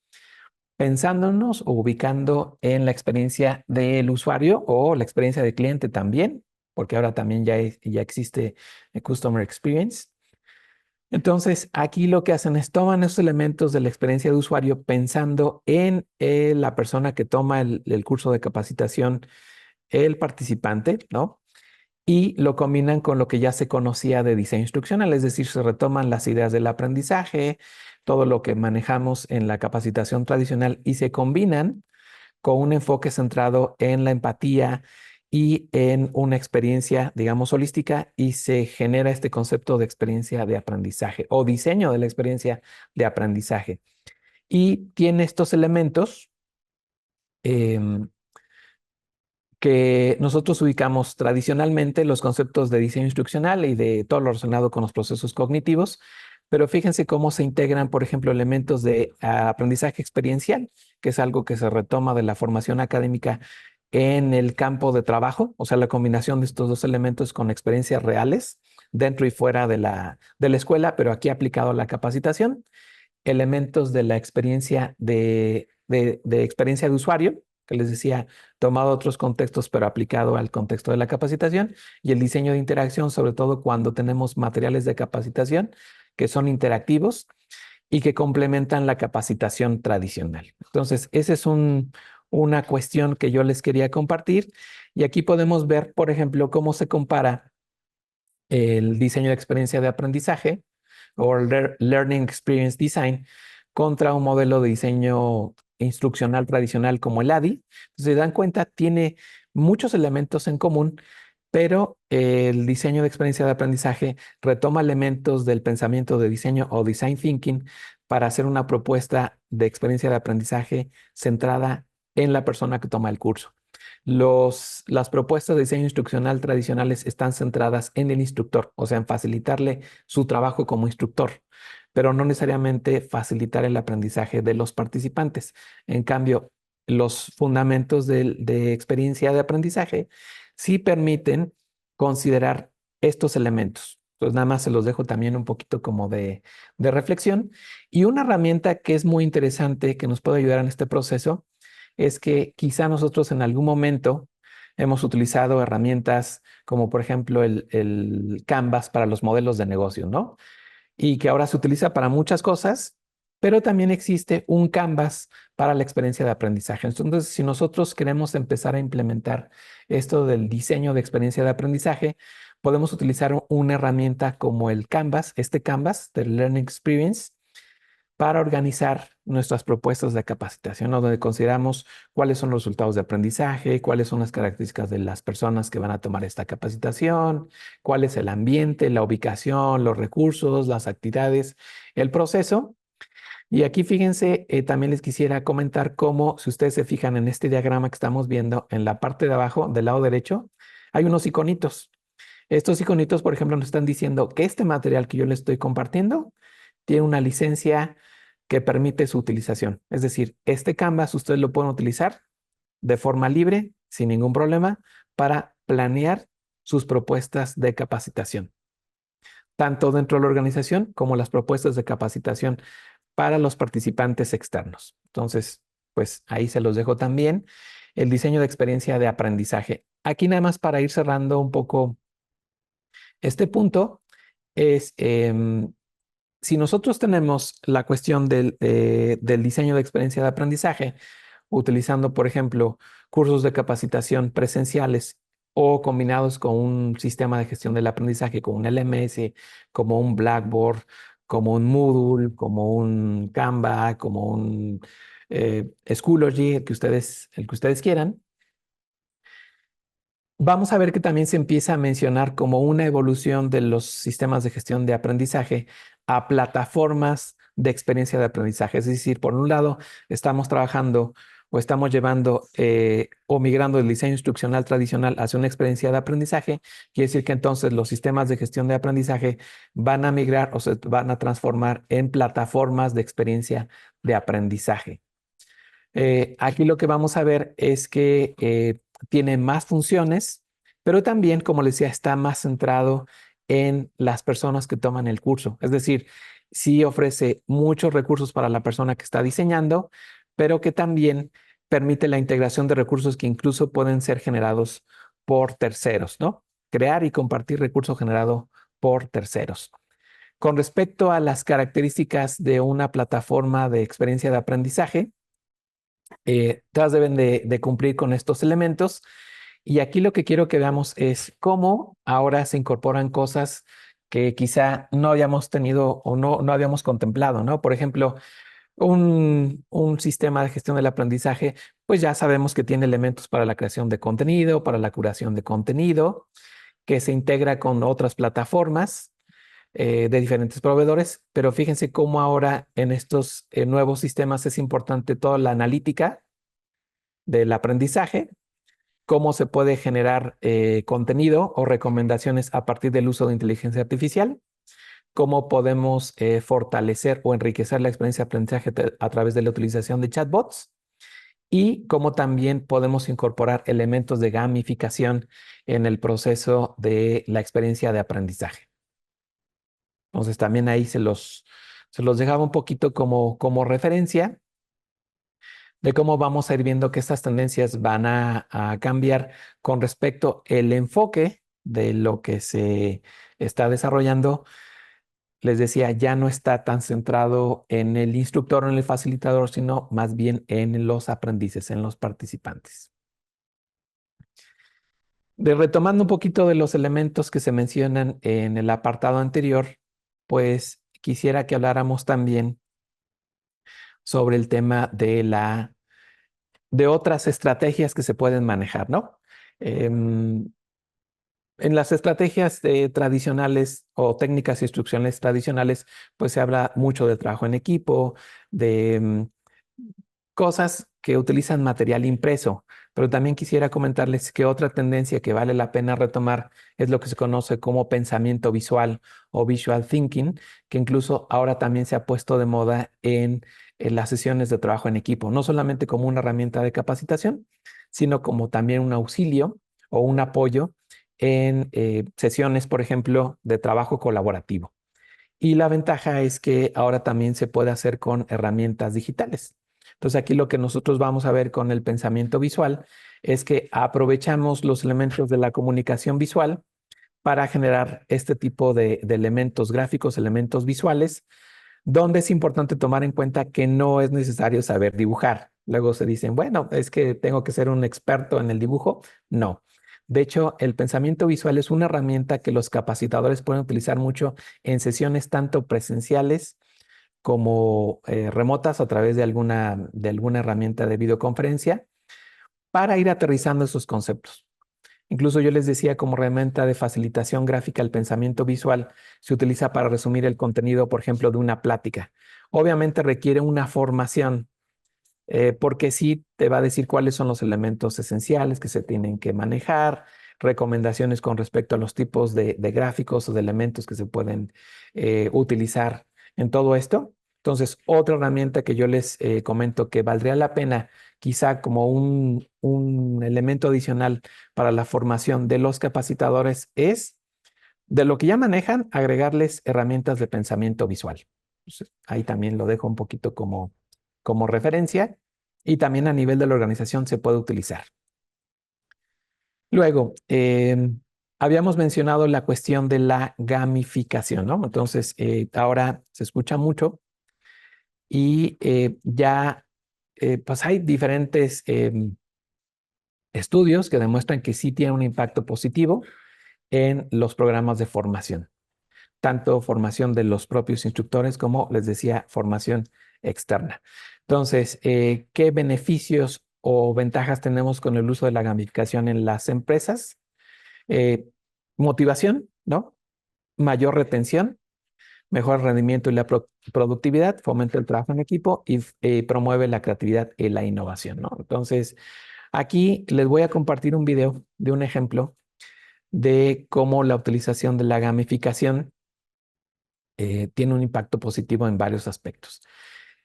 pensándonos o ubicando en la experiencia del usuario o la experiencia del cliente también, porque ahora también ya existe el Customer Experience. Entonces, aquí lo que hacen es toman esos elementos de la experiencia de usuario pensando en la persona que toma el curso de capacitación, el participante, ¿no? Y lo combinan con lo que ya se conocía de diseño instruccional, es decir, se retoman las ideas del aprendizaje, todo lo que manejamos en la capacitación tradicional y se combinan con un enfoque centrado en la empatía y en una experiencia, digamos, holística y se genera este concepto de experiencia de aprendizaje o diseño de la experiencia de aprendizaje. Y tiene estos elementos em, que nosotros ubicamos tradicionalmente los conceptos de diseño instruccional y de todo lo relacionado con los procesos cognitivos, pero fíjense cómo se integran, por ejemplo, elementos de aprendizaje experiencial, que es algo que se retoma de la formación académica en el campo de trabajo, o sea, la combinación de estos dos elementos con experiencias reales dentro y fuera de la escuela, pero aquí aplicado a la capacitación, elementos de la experiencia de experiencia de usuario, que les decía, tomado otros contextos, pero aplicado al contexto de la capacitación, y el diseño de interacción, sobre todo cuando tenemos materiales de capacitación que son interactivos y que complementan la capacitación tradicional. Entonces, esa es una cuestión que yo les quería compartir. Y aquí podemos ver, por ejemplo, cómo se compara el diseño de experiencia de aprendizaje o Learning Experience Design contra un modelo de diseño instruccional tradicional como el ADI. Entonces, se dan cuenta, tiene muchos elementos en común, pero el diseño de experiencia de aprendizaje retoma elementos del pensamiento de diseño o design thinking para hacer una propuesta de experiencia de aprendizaje centrada en la persona que toma el curso. Las propuestas de diseño instruccional tradicionales están centradas en el instructor, o sea, en facilitarle su trabajo como instructor, pero no necesariamente facilitar el aprendizaje de los participantes. En cambio, los fundamentos de experiencia de aprendizaje sí permiten considerar estos elementos. Entonces, nada más se los dejo también un poquito como de reflexión. Y una herramienta que es muy interesante que nos puede ayudar en este proceso es que quizá nosotros en algún momento hemos utilizado herramientas como por ejemplo el Canvas para los modelos de negocio, ¿no? Y que ahora se utiliza para muchas cosas, pero también existe un Canvas para la experiencia de aprendizaje. Entonces, si nosotros queremos empezar a implementar esto del diseño de experiencia de aprendizaje, podemos utilizar una herramienta como el Canvas, este Canvas del Learning Experience, para organizar nuestras propuestas de capacitación, ¿no? Donde consideramos cuáles son los resultados de aprendizaje, cuáles son las características de las personas que van a tomar esta capacitación, cuál es el ambiente, la ubicación, los recursos, las actividades, el proceso. Y aquí fíjense, también les quisiera comentar cómo, si ustedes se fijan en este diagrama que estamos viendo, en la parte de abajo, del lado derecho, hay unos iconitos. Estos iconitos, por ejemplo, nos están diciendo que este material que yo les estoy compartiendo tiene una licencia que permite su utilización. Es decir, este Canvas ustedes lo pueden utilizar de forma libre, sin ningún problema, para planear sus propuestas de capacitación, tanto dentro de la organización como las propuestas de capacitación para los participantes externos. Entonces, pues ahí se los dejo también. El diseño de experiencia de aprendizaje. Aquí nada más para ir cerrando un poco este punto es, si nosotros tenemos la cuestión del diseño de experiencia de aprendizaje, utilizando, por ejemplo, cursos de capacitación presenciales o combinados con un sistema de gestión del aprendizaje, como un LMS, como un Blackboard, como un Moodle, como un Canva, como un Schoology, el que ustedes quieran. Vamos a ver que también se empieza a mencionar como una evolución de los sistemas de gestión de aprendizaje a plataformas de experiencia de aprendizaje. Es decir, por un lado, estamos trabajando o estamos llevando o migrando del diseño instruccional tradicional hacia una experiencia de aprendizaje. Quiere decir que entonces los sistemas de gestión de aprendizaje van a migrar o se van a transformar en plataformas de experiencia de aprendizaje. Aquí lo que vamos a ver es que tiene más funciones, pero también, como les decía, está más centrado en las personas que toman el curso. Es decir, sí ofrece muchos recursos para la persona que está diseñando, pero que también permite la integración de recursos que incluso pueden ser generados por terceros, ¿no? Crear y compartir recursos generados por terceros. Con respecto a las características de una plataforma de experiencia de aprendizaje, todas deben de cumplir con estos elementos. Y aquí lo que quiero que veamos es cómo ahora se incorporan cosas que quizá no habíamos tenido o no habíamos contemplado, ¿no? Por ejemplo, un sistema de gestión del aprendizaje, pues ya sabemos que tiene elementos para la creación de contenido, para la curación de contenido, que se integra con otras plataformas de diferentes proveedores, pero fíjense cómo ahora en estos nuevos sistemas es importante toda la analítica del aprendizaje, cómo se puede generar contenido o recomendaciones a partir del uso de inteligencia artificial, cómo podemos fortalecer o enriquecer la experiencia de aprendizaje a través de la utilización de chatbots y cómo también podemos incorporar elementos de gamificación en el proceso de la experiencia de aprendizaje. Entonces también ahí se los dejaba un poquito como referencia de cómo vamos a ir viendo que estas tendencias van a cambiar con respecto al enfoque de lo que se está desarrollando. Les decía, ya no está tan centrado en el instructor o en el facilitador, sino más bien en los aprendices, en los participantes. Retomando un poquito de los elementos que se mencionan en el apartado anterior, pues quisiera que habláramos también sobre el tema de otras estrategias que se pueden manejar, ¿no? En las estrategias tradicionales o técnicas instruccionales tradicionales, pues se habla mucho de trabajo en equipo, de cosas que utilizan material impreso, pero también quisiera comentarles que otra tendencia que vale la pena retomar es lo que se conoce como pensamiento visual o visual thinking, que incluso ahora también se ha puesto de moda en las sesiones de trabajo en equipo, no solamente como una herramienta de capacitación, sino como también un auxilio o un apoyo en sesiones, por ejemplo, de trabajo colaborativo. Y la ventaja es que ahora también se puede hacer con herramientas digitales. Entonces aquí lo que nosotros vamos a ver con el pensamiento visual es que aprovechamos los elementos de la comunicación visual para generar este tipo de elementos gráficos, elementos visuales, donde es importante tomar en cuenta que no es necesario saber dibujar. Luego se dicen, bueno, es que tengo que ser un experto en el dibujo. No. De hecho, el pensamiento visual es una herramienta que los capacitadores pueden utilizar mucho en sesiones tanto presenciales como remotas a través de alguna herramienta de videoconferencia para ir aterrizando esos conceptos. Incluso yo les decía como herramienta de facilitación gráfica el pensamiento visual se utiliza para resumir el contenido, por ejemplo, de una plática Obviamente requiere una formación, porque sí te va a decir cuáles son los elementos esenciales que se tienen que manejar, recomendaciones con respecto a los tipos de gráficos o de elementos que se pueden utilizar en todo esto. Entonces, otra herramienta que yo les comento que valdría la pena, quizá como un elemento adicional para la formación de los capacitadores, es de lo que ya manejan, agregarles herramientas de pensamiento visual. Entonces, ahí también lo dejo un poquito como referencia, y también a nivel de la organización se puede utilizar. Luego, habíamos mencionado la cuestión de la gamificación, ¿no? Entonces, ahora se escucha mucho y pues hay diferentes estudios que demuestran que sí tiene un impacto positivo en los programas de formación, tanto formación de los propios instructores como, les decía, formación externa. Entonces, ¿qué beneficios o ventajas tenemos con el uso de la gamificación en las empresas? Motivación, ¿no? Mayor retención, mejor rendimiento y la productividad, fomenta el trabajo en equipo y promueve la creatividad y la innovación, ¿no? Entonces, aquí les voy a compartir un video de un ejemplo de cómo la utilización de la gamificación tiene un impacto positivo en varios aspectos.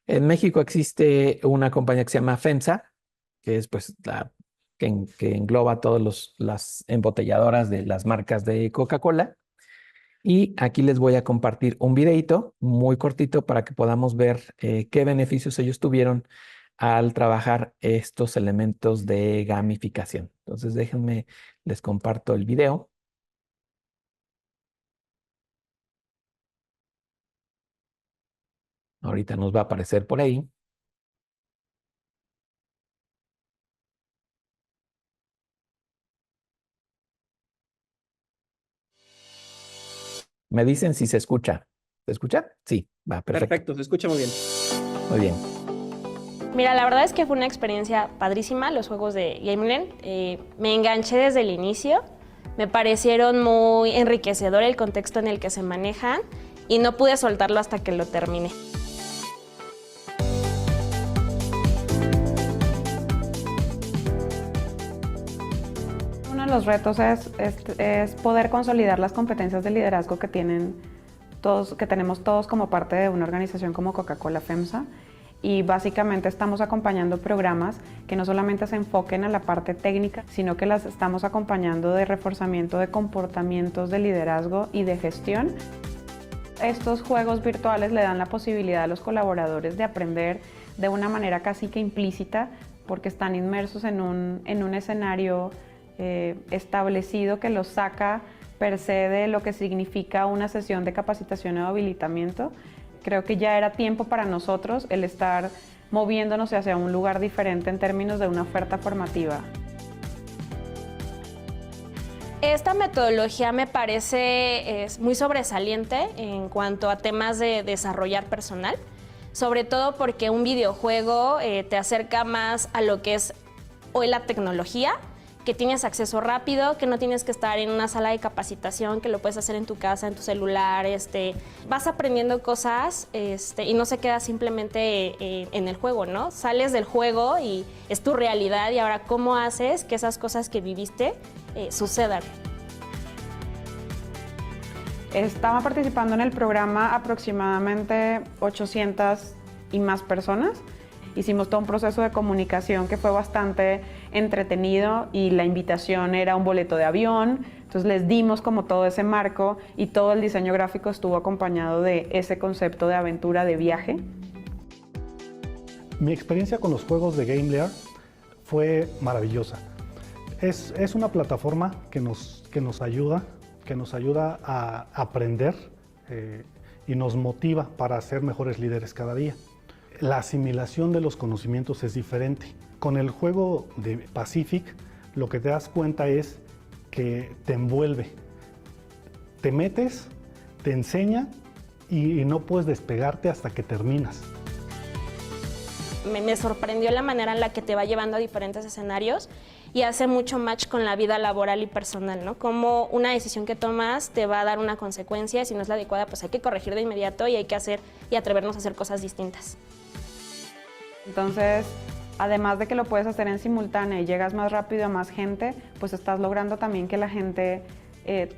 En México existe una compañía que se llama FEMSA, que es pues que engloba todas las embotelladoras de las marcas de Coca-Cola. Y aquí les voy a compartir un videito muy cortito para que podamos ver qué beneficios ellos tuvieron al trabajar estos elementos de gamificación. Entonces déjenme, les comparto el video. Ahorita nos va a aparecer por ahí. Me dicen si se escucha. ¿Se escucha? Sí, va, perfecto. Perfecto, se escucha muy bien. Muy bien. Mira, la verdad es que fue una experiencia padrísima los juegos de Gameland. Me enganché desde el inicio. Me parecieron muy enriquecedor el contexto en el que se manejan y no pude soltarlo hasta que lo terminé. Uno de los retos es poder consolidar las competencias de liderazgo que tenemos todos como parte de una organización como Coca-Cola FEMSA. Y básicamente estamos acompañando programas que no solamente se enfoquen a la parte técnica, sino que las estamos acompañando de reforzamiento de comportamientos de liderazgo y de gestión. Estos juegos virtuales le dan la posibilidad a los colaboradores de aprender de una manera casi que implícita, porque están inmersos en un escenario establecido que los saca per se de lo que significa una sesión de capacitación o habilitamiento. Creo que ya era tiempo para nosotros el estar moviéndonos hacia un lugar diferente en términos de una oferta formativa. Esta metodología me parece muy sobresaliente en cuanto a temas de desarrollar personal, sobre todo porque un videojuego te acerca más a lo que es hoy la tecnología, que tienes acceso rápido, que no tienes que estar en una sala de capacitación, que lo puedes hacer en tu casa, en tu celular, vas aprendiendo cosas y no se queda simplemente en el juego, ¿no? Sales del juego y es tu realidad y ahora cómo haces que esas cosas que viviste sucedan. Estaba participando en el programa aproximadamente 800 y más personas. Hicimos todo un proceso de comunicación que fue bastante entretenido y la invitación era un boleto de avión. Entonces les dimos como todo ese marco y todo el diseño gráfico estuvo acompañado de ese concepto de aventura, de viaje. Mi experiencia con los juegos de GameLayer fue maravillosa. Es una plataforma que nos ayuda a aprender y nos motiva para ser mejores líderes cada día. La asimilación de los conocimientos es diferente. Con el juego de Pacific, lo que te das cuenta es que te envuelve. Te metes, te enseña y no puedes despegarte hasta que terminas. me sorprendió la manera en la que te va llevando a diferentes escenarios y hace mucho match con la vida laboral y personal, ¿no? Como una decisión que tomas te va a dar una consecuencia, si no es la adecuada, pues hay que corregir de inmediato y hay que hacer y atrevernos a hacer cosas distintas. Entonces, además de que lo puedes hacer en simultáneo y llegas más rápido a más gente, pues estás logrando también que la gente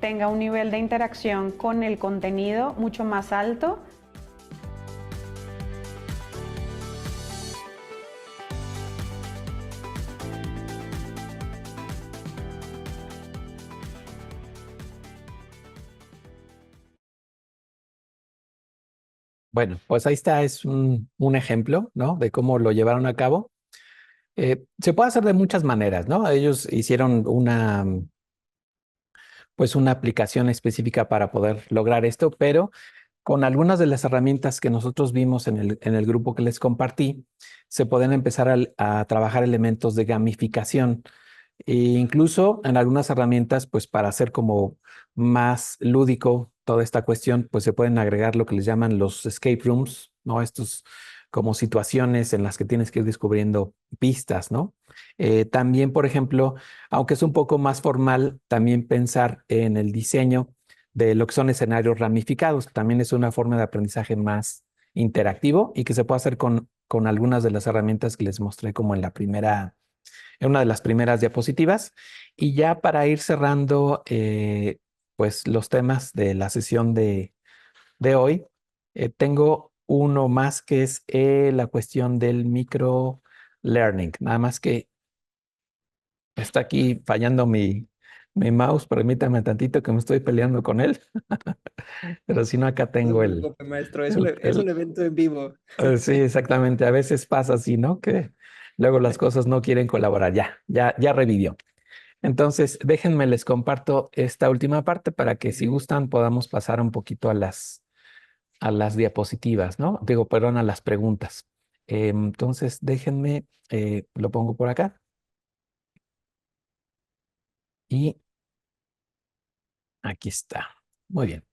tenga un nivel de interacción con el contenido mucho más alto. Bueno, pues ahí está, es un ejemplo, ¿no? De cómo lo llevaron a cabo. Se puede hacer de muchas maneras, ¿no? Ellos hicieron pues una aplicación específica para poder lograr esto, pero con algunas de las herramientas que nosotros vimos en el grupo que les compartí, se pueden empezar a trabajar elementos de gamificación. E incluso en algunas herramientas, pues para hacer como más lúdico toda esta cuestión, pues se pueden agregar lo que les llaman los escape rooms, ¿no? Estos como situaciones en las que tienes que ir descubriendo pistas, ¿no? También, por ejemplo, aunque es un poco más formal, también pensar en el diseño de lo que son escenarios ramificados. También es una forma de aprendizaje más interactivo y que se puede hacer con algunas de las herramientas que les mostré como en una de las primeras diapositivas. Y ya para ir cerrando, pues los temas de la sesión de hoy, tengo uno más que es la cuestión del micro learning. Nada más que está aquí fallando mi mouse, permítame tantito que me estoy peleando con él. Pero si no, acá No se tengo preocupe, maestro, es un evento en vivo. sí, exactamente. A veces pasa así, ¿no? Que luego las cosas no quieren colaborar. Ya revivió. Entonces, déjenme les comparto esta última parte para que si gustan podamos pasar un poquito a las diapositivas, ¿no? Digo, perdón, a las preguntas. Entonces, déjenme, lo pongo por acá. Y aquí está. Muy bien.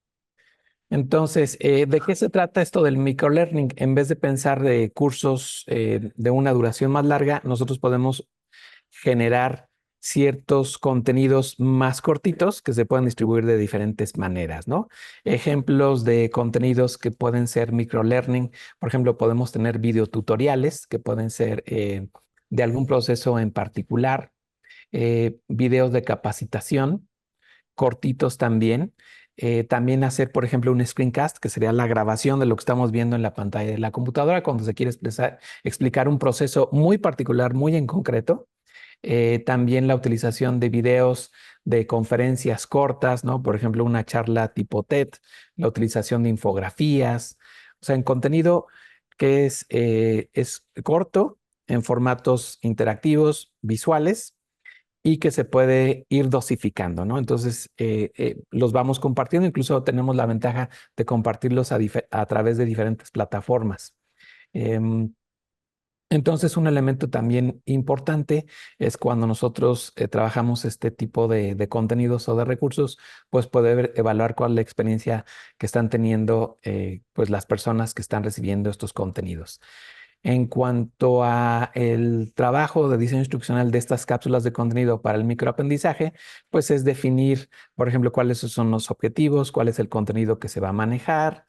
Entonces, ¿de qué se trata esto del microlearning? En vez de pensar de cursos de una duración más larga, nosotros podemos generar ciertos contenidos más cortitos que se pueden distribuir de diferentes maneras, ¿no? Ejemplos de contenidos que pueden ser microlearning, por ejemplo, podemos tener videotutoriales que pueden ser de algún proceso en particular, videos de capacitación cortitos también. También hacer, por ejemplo, un screencast, que sería la grabación de lo que estamos viendo en la pantalla de la computadora cuando se quiere explicar un proceso muy particular, muy en concreto. También la utilización de videos de conferencias cortas, ¿no? Por ejemplo, una charla tipo TED, la utilización de infografías, o sea, en contenido que es corto, en formatos interactivos, visuales, y que se puede ir dosificando, ¿no? Entonces, los vamos compartiendo, incluso tenemos la ventaja de compartirlos a través de diferentes plataformas. Em, entonces, un elemento también importante es cuando nosotros trabajamos este tipo de contenidos o de recursos, pues poder evaluar cuál es la experiencia que están teniendo pues las personas que están recibiendo estos contenidos. En cuanto a el trabajo de diseño instruccional de estas cápsulas de contenido para el microaprendizaje, pues es definir, por ejemplo, cuáles son los objetivos, cuál es el contenido que se va a manejar,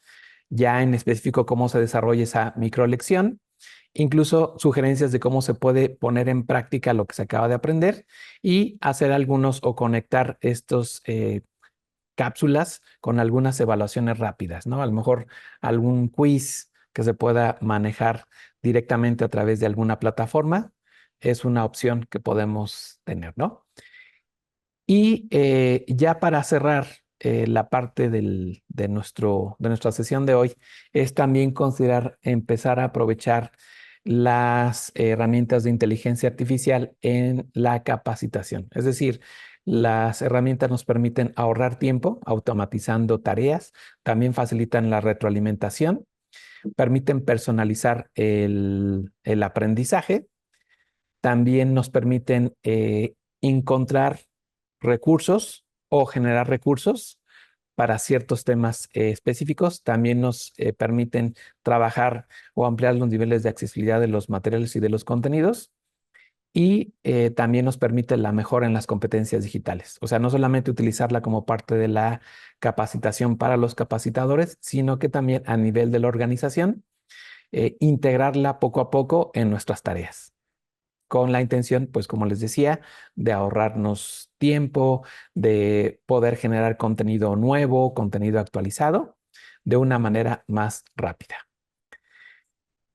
ya en específico cómo se desarrolla esa microlección, incluso sugerencias de cómo se puede poner en práctica lo que se acaba de aprender y hacer algunos o conectar estos cápsulas con algunas evaluaciones rápidas, ¿no? A lo mejor algún quiz que se pueda manejar directamente a través de alguna plataforma es una opción que podemos tener, ¿no? Y ya para cerrar la parte de nuestra sesión de hoy, es también considerar empezar a aprovechar las herramientas de inteligencia artificial en la capacitación. Es decir, las herramientas nos permiten ahorrar tiempo automatizando tareas, también facilitan la retroalimentación, permiten personalizar el aprendizaje, también nos permiten encontrar recursos o generar recursos para ciertos temas específicos. También nos permiten trabajar o ampliar los niveles de accesibilidad de los materiales y de los contenidos. Y también nos permite la mejora en las competencias digitales. O sea, no solamente utilizarla como parte de la capacitación para los capacitadores, sino que también a nivel de la organización, integrarla poco a poco en nuestras tareas, con la intención, pues como les decía, de ahorrarnos tiempo, de poder generar contenido nuevo, contenido actualizado, de una manera más rápida.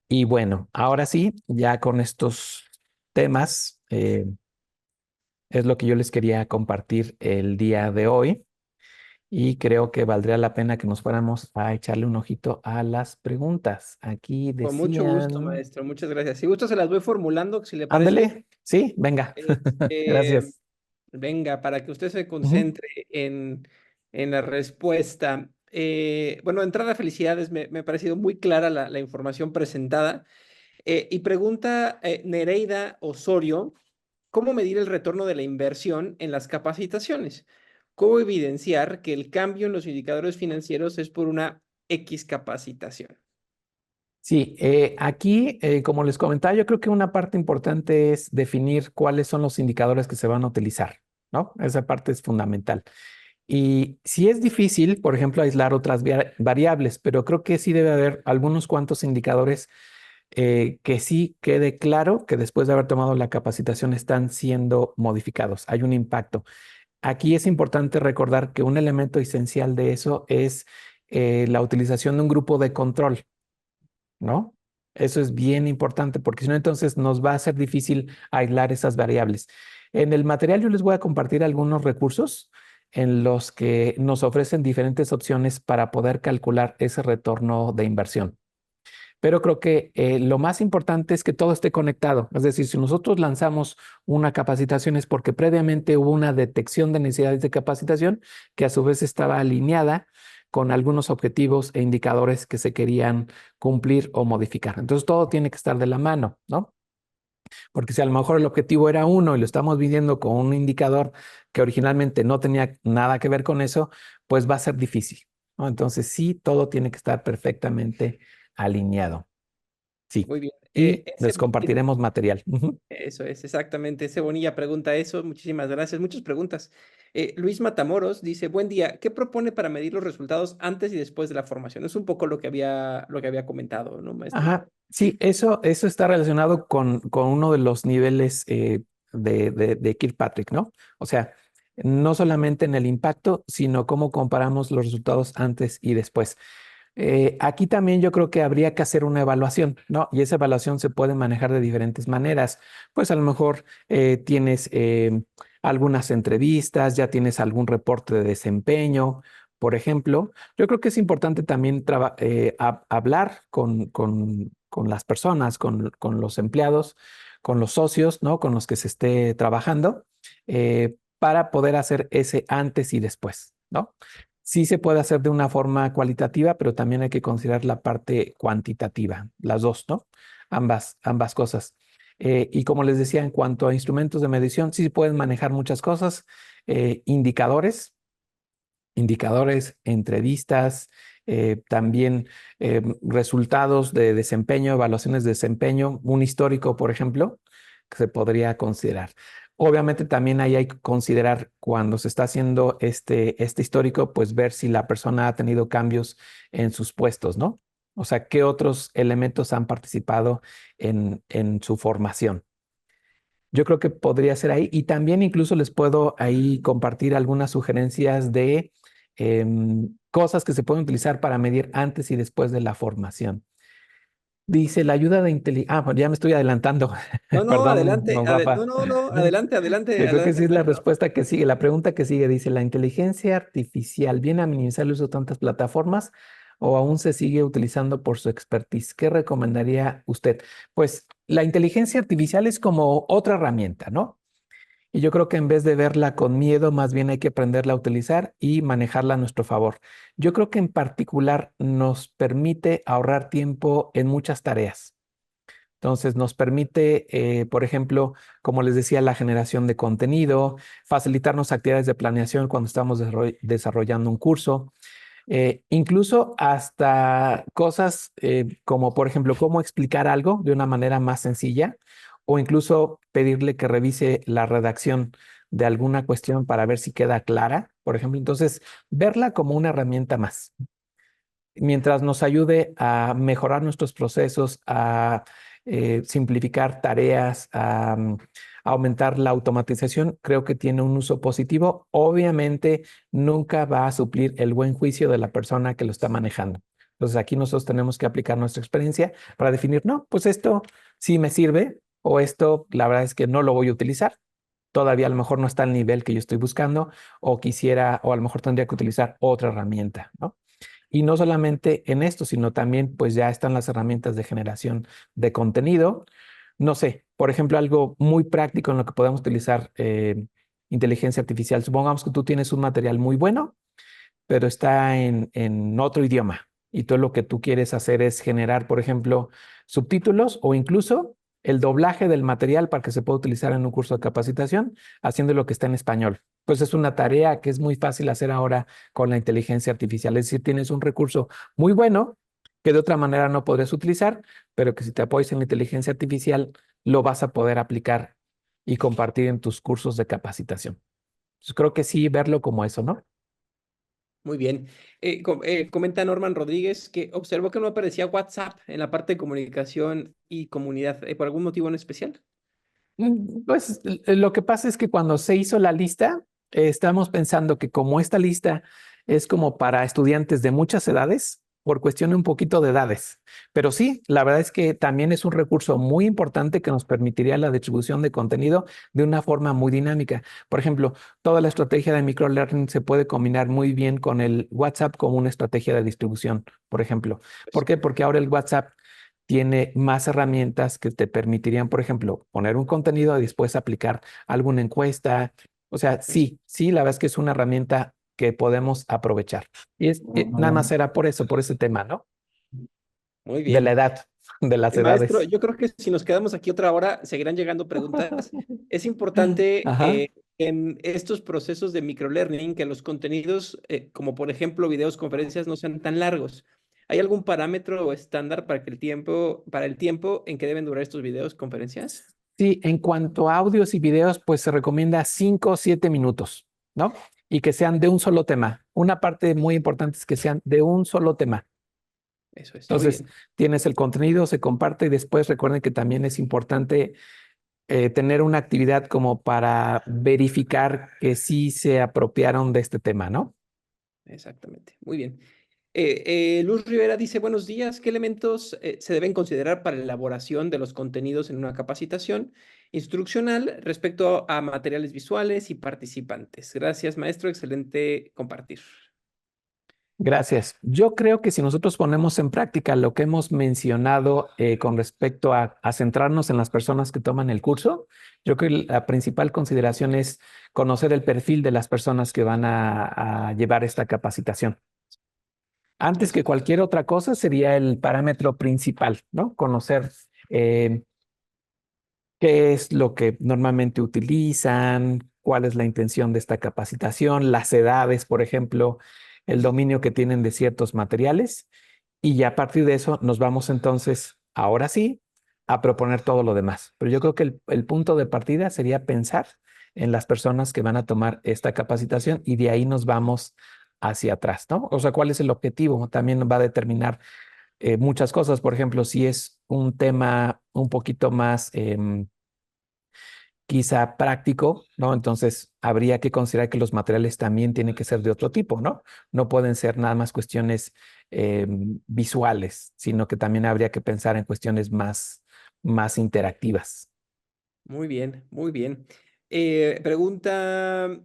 Y bueno, ahora sí, ya con estos temas, es lo que yo les quería compartir el día de hoy. Y creo que valdría la pena que nos fuéramos a echarle un ojito a las preguntas. Aquí Con mucho gusto, decían... maestro. Muchas gracias. Si gusto, se las voy formulando, si le parece. Ándele, sí, venga. Este, Gracias. venga, para que usted se Ujú. concentre en la respuesta. Bueno, de entrada, felicidades. Me ha parecido muy clara la información presentada. Y pregunta Nereida Osorio, ¿cómo medir el retorno de la inversión en las capacitaciones? ¿Cómo evidenciar que el cambio en los indicadores financieros es por una X capacitación? Sí, aquí, como les comentaba, yo creo que una parte importante es definir cuáles son los indicadores que se van a utilizar, ¿no? Esa parte es fundamental. Y si es difícil, por ejemplo, aislar otras variables, pero creo que sí debe haber algunos cuantos indicadores que sí quede claro que después de haber tomado la capacitación están siendo modificados. Hay un impacto. Aquí es importante recordar que un elemento esencial de eso es la utilización de un grupo de control, ¿no? Eso es bien importante porque si no, entonces nos va a ser difícil aislar esas variables. En el material yo les voy a compartir algunos recursos en los que nos ofrecen diferentes opciones para poder calcular ese retorno de inversión. Pero creo que lo más importante es que todo esté conectado. Es decir, si nosotros lanzamos una capacitación es porque previamente hubo una detección de necesidades de capacitación que a su vez estaba alineada con algunos objetivos e indicadores que se querían cumplir o modificar. Entonces todo tiene que estar de la mano, ¿no? Porque si a lo mejor el objetivo era uno y lo estamos midiendo con un indicador que originalmente no tenía nada que ver con eso, pues va a ser difícil, ¿no? Entonces sí, todo tiene que estar perfectamente alineado. Sí. Muy bien. Y les compartiremos material. Ujú. Eso es, exactamente. Ese Bonilla pregunta eso. Muchísimas gracias. Muchas preguntas. Luis Matamoros dice, buen día, ¿qué propone para medir los resultados antes y después de la formación? Es un poco lo que había comentado, ¿no, maestro? Ajá. Sí, eso está relacionado con uno de los niveles de Kirkpatrick, ¿no? O sea, no solamente en el impacto, sino cómo comparamos los resultados antes y después. Aquí también yo creo que habría que hacer una evaluación, ¿no? Y esa evaluación se puede manejar de diferentes maneras. Pues a lo mejor tienes algunas entrevistas, ya tienes algún reporte de desempeño, por ejemplo. Yo creo que es importante también hablar con las personas, con los empleados, con los socios, ¿no? Con los que se esté trabajando, para poder hacer ese antes y después, ¿no? Sí se puede hacer de una forma cualitativa, pero también hay que considerar la parte cuantitativa, las dos, ¿no? Ambas cosas. Y como les decía, en cuanto a instrumentos de medición, sí se pueden manejar muchas cosas, indicadores, entrevistas, también resultados de desempeño, evaluaciones de desempeño, un histórico, por ejemplo, que se podría considerar. Obviamente también ahí hay que considerar cuando se está haciendo este histórico, pues ver si la persona ha tenido cambios en sus puestos, ¿no? O sea, qué otros elementos han participado en su formación. Yo creo que podría ser ahí y también incluso les puedo ahí compartir algunas sugerencias de cosas que se pueden utilizar para medir antes y después de la formación. Dice la ayuda de inteligencia. Ah, bueno, ya me estoy adelantando. No, no, Perdón, adelante. don Rafa. No, no, no, adelante, adelante, Yo creo que adelante, sí es la maestro. respuesta que sigue. La pregunta que sigue dice, ¿la inteligencia artificial viene a minimizar el uso de tantas plataformas o aún se sigue utilizando por su expertise? ¿Qué recomendaría usted? Pues la inteligencia artificial es como otra herramienta, ¿no? Y yo creo que en vez de verla con miedo, más bien hay que aprenderla a utilizar y manejarla a nuestro favor. Yo creo que en particular nos permite ahorrar tiempo en muchas tareas. Entonces nos permite, por ejemplo, como les decía, la generación de contenido, facilitarnos actividades de planeación cuando estamos desarrollando un curso, incluso hasta cosas como, por ejemplo, cómo explicar algo de una manera más sencilla o incluso pedirle que revise la redacción de alguna cuestión para ver si queda clara, por ejemplo. Entonces, verla como una herramienta más mientras nos ayude a mejorar nuestros procesos, a simplificar tareas, a aumentar la automatización, creo que tiene un uso positivo. Obviamente, nunca va a suplir el buen juicio de la persona que lo está manejando. Entonces, aquí nosotros tenemos que aplicar nuestra experiencia para definir, no, pues esto sí me sirve o esto, la verdad es que no lo voy a utilizar. Todavía a lo mejor no está al nivel que yo estoy buscando o quisiera, o a lo mejor tendría que utilizar otra herramienta, ¿no? Y no solamente en esto, sino también pues ya están las herramientas de generación de contenido. No sé, por ejemplo, algo muy práctico en lo que podemos utilizar inteligencia artificial. Supongamos que tú tienes un material muy bueno, pero está en otro idioma. Y tú lo que tú quieres hacer es generar, por ejemplo, subtítulos o incluso el doblaje del material para que se pueda utilizar en un curso de capacitación, haciendo lo que está en español. Pues es una tarea que es muy fácil hacer ahora con la inteligencia artificial. Es decir, tienes un recurso muy bueno que de otra manera no podrías utilizar, pero que si te apoyas en la inteligencia artificial, lo vas a poder aplicar y compartir en tus cursos de capacitación. Entonces, creo que sí, verlo como eso, ¿no? Muy bien. Comenta Norman Rodríguez que observó que no aparecía WhatsApp en la parte de comunicación y comunidad. ¿Por algún motivo en especial? Pues lo que pasa es que cuando se hizo la lista, estamos pensando que como esta lista es como para estudiantes de muchas edades, por cuestión un poquito de edades. Pero sí, la verdad es que también es un recurso muy importante que nos permitiría la distribución de contenido de una forma muy dinámica. Por ejemplo, toda la estrategia de microlearning se puede combinar muy bien con el WhatsApp como una estrategia de distribución, por ejemplo. ¿Por qué? Porque ahora el WhatsApp tiene más herramientas que te permitirían, por ejemplo, poner un contenido y después aplicar alguna encuesta. O sea, sí, la verdad es que es una herramienta que podemos aprovechar. Y nada más era por eso, por ese tema, ¿no? Muy De la bien. edad, de las Maestro, edades. yo creo que si nos quedamos aquí otra hora, seguirán llegando preguntas. Es importante Ajá. en estos procesos de microlearning que los contenidos, como por ejemplo videos, conferencias, no sean tan largos. ¿Hay algún parámetro o estándar para el tiempo en que deben durar estos videos, conferencias? Sí, en cuanto a audios y videos, pues se recomienda 5 o 7 minutos, ¿no? Y que sean de un solo tema. Una parte muy importante es que sean de un solo tema. Eso es, muy Entonces, bien. tienes el contenido, se comparte y después recuerden que también es importante tener una actividad como para verificar que sí se apropiaron de este tema, ¿no? Exactamente, muy bien. Luz Rivera dice, buenos días, ¿qué elementos se deben considerar para la elaboración de los contenidos en una capacitación instruccional respecto a materiales visuales y participantes? Gracias, maestro, excelente compartir. Gracias. Yo creo que si nosotros ponemos en práctica lo que hemos mencionado con respecto a centrarnos en las personas que toman el curso, yo creo que la principal consideración es conocer el perfil de las personas que van a llevar esta capacitación. Antes que cualquier otra cosa sería el parámetro principal, ¿no? Conocer qué es lo que normalmente utilizan, cuál es la intención de esta capacitación, las edades, por ejemplo, el dominio que tienen de ciertos materiales. Y ya a partir de eso nos vamos entonces, ahora sí, a proponer todo lo demás. Pero yo creo que el punto de partida sería pensar en las personas que van a tomar esta capacitación y de ahí nos vamos hacia atrás, ¿no? O sea, ¿cuál es el objetivo? También va a determinar muchas cosas. Por ejemplo, si es un tema un poquito más quizá práctico, ¿no? Entonces habría que considerar que los materiales también tienen que ser de otro tipo, ¿no? No pueden ser nada más cuestiones visuales, sino que también habría que pensar en cuestiones más interactivas. Muy bien, muy bien. Pregunta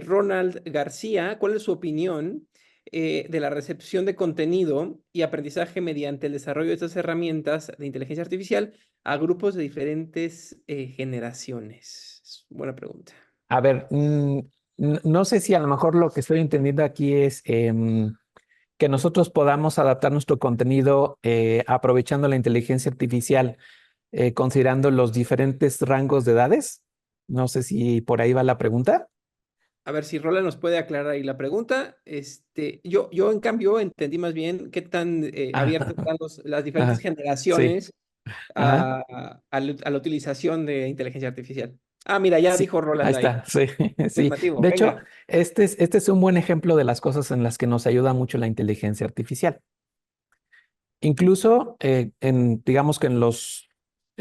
Ronald García, ¿cuál es su opinión de la recepción de contenido y aprendizaje mediante el desarrollo de estas herramientas de inteligencia artificial a grupos de diferentes generaciones? Es buena pregunta. A ver, no sé si a lo mejor lo que estoy entendiendo aquí es que nosotros podamos adaptar nuestro contenido aprovechando la inteligencia artificial considerando los diferentes rangos de edades. No sé si por ahí va la pregunta. A ver si Roland nos puede aclarar ahí la pregunta. Yo en cambio entendí más bien qué tan abiertas están las diferentes Ajá, sí, generaciones ajá, a la utilización de inteligencia artificial. Ah, mira, ya sí, dijo ahí Roland ahí. está, sí, sí. Afirmativo, De hecho, venga. este es un buen ejemplo de las cosas en las que nos ayuda mucho la inteligencia artificial. Incluso, digamos que en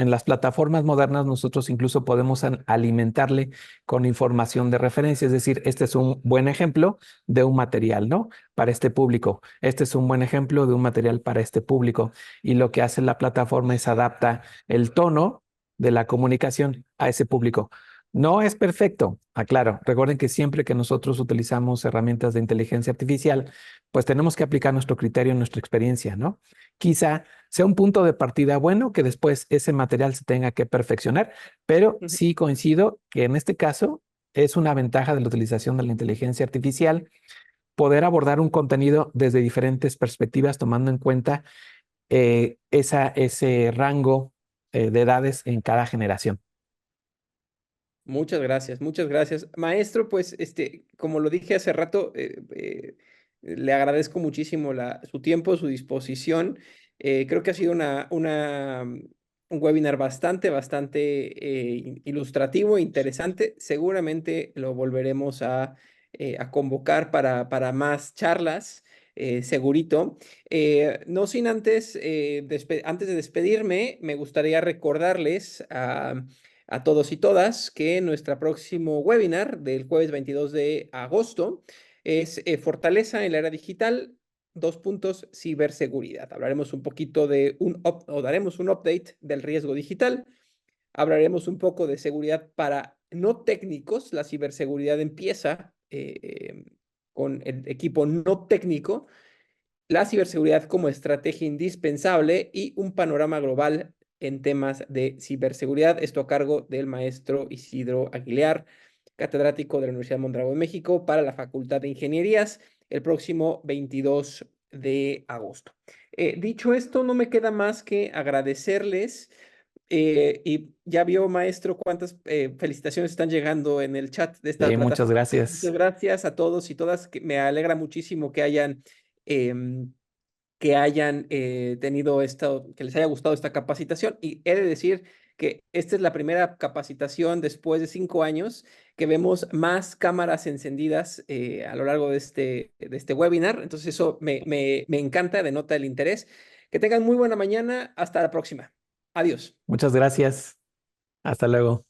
las plataformas modernas nosotros incluso podemos alimentarle con información de referencia, es decir, este es un buen ejemplo de un material, ¿no? Para este público. Este es un buen ejemplo de un material para este público. Y lo que hace la plataforma es adapta el tono de la comunicación a ese público. No es perfecto, aclaro. Recuerden que siempre que nosotros utilizamos herramientas de inteligencia artificial, pues tenemos que aplicar nuestro criterio, nuestra experiencia, ¿no? Quizá sea un punto de partida bueno que después ese material se tenga que perfeccionar, pero Ujú. sí coincido que en este caso es una ventaja de la utilización de la inteligencia artificial poder abordar un contenido desde diferentes perspectivas, tomando en cuenta ese rango de edades en cada generación. Muchas gracias, muchas gracias. Maestro, pues, como lo dije hace rato, le agradezco muchísimo su tiempo, su disposición. Creo que ha sido un webinar bastante ilustrativo, interesante. Seguramente lo volveremos a convocar para más charlas, segurito. No sin antes, antes de despedirme, me gustaría recordarles a todos y todas que nuestro próximo webinar del jueves 22 de agosto es Fortaleza en la era digital, ciberseguridad. Hablaremos un poquito o daremos un update del riesgo digital. Hablaremos un poco de seguridad para no técnicos. La ciberseguridad empieza con el equipo no técnico, la ciberseguridad como estrategia indispensable y un panorama global en temas de ciberseguridad. Esto a cargo del maestro Isidro Aguilar, catedrático de la Universidad Mondragón, México, para la Facultad de Ingenierías, el próximo 22 de agosto. Dicho esto, no me queda más que agradecerles. Y ya vio, maestro, cuántas felicitaciones están llegando en el chat de esta Muchas plataforma. Muchas gracias. gracias a todos y todas. Que me alegra muchísimo em, que hayan tenido esto, que les haya gustado esta capacitación. Y he de decir que esta es la primera capacitación después de 5 años que vemos más cámaras encendidas a lo largo de este webinar. Entonces eso me encanta, denota el interés. Que tengan muy buena mañana. Hasta la próxima. Adiós. Muchas gracias. Hasta luego.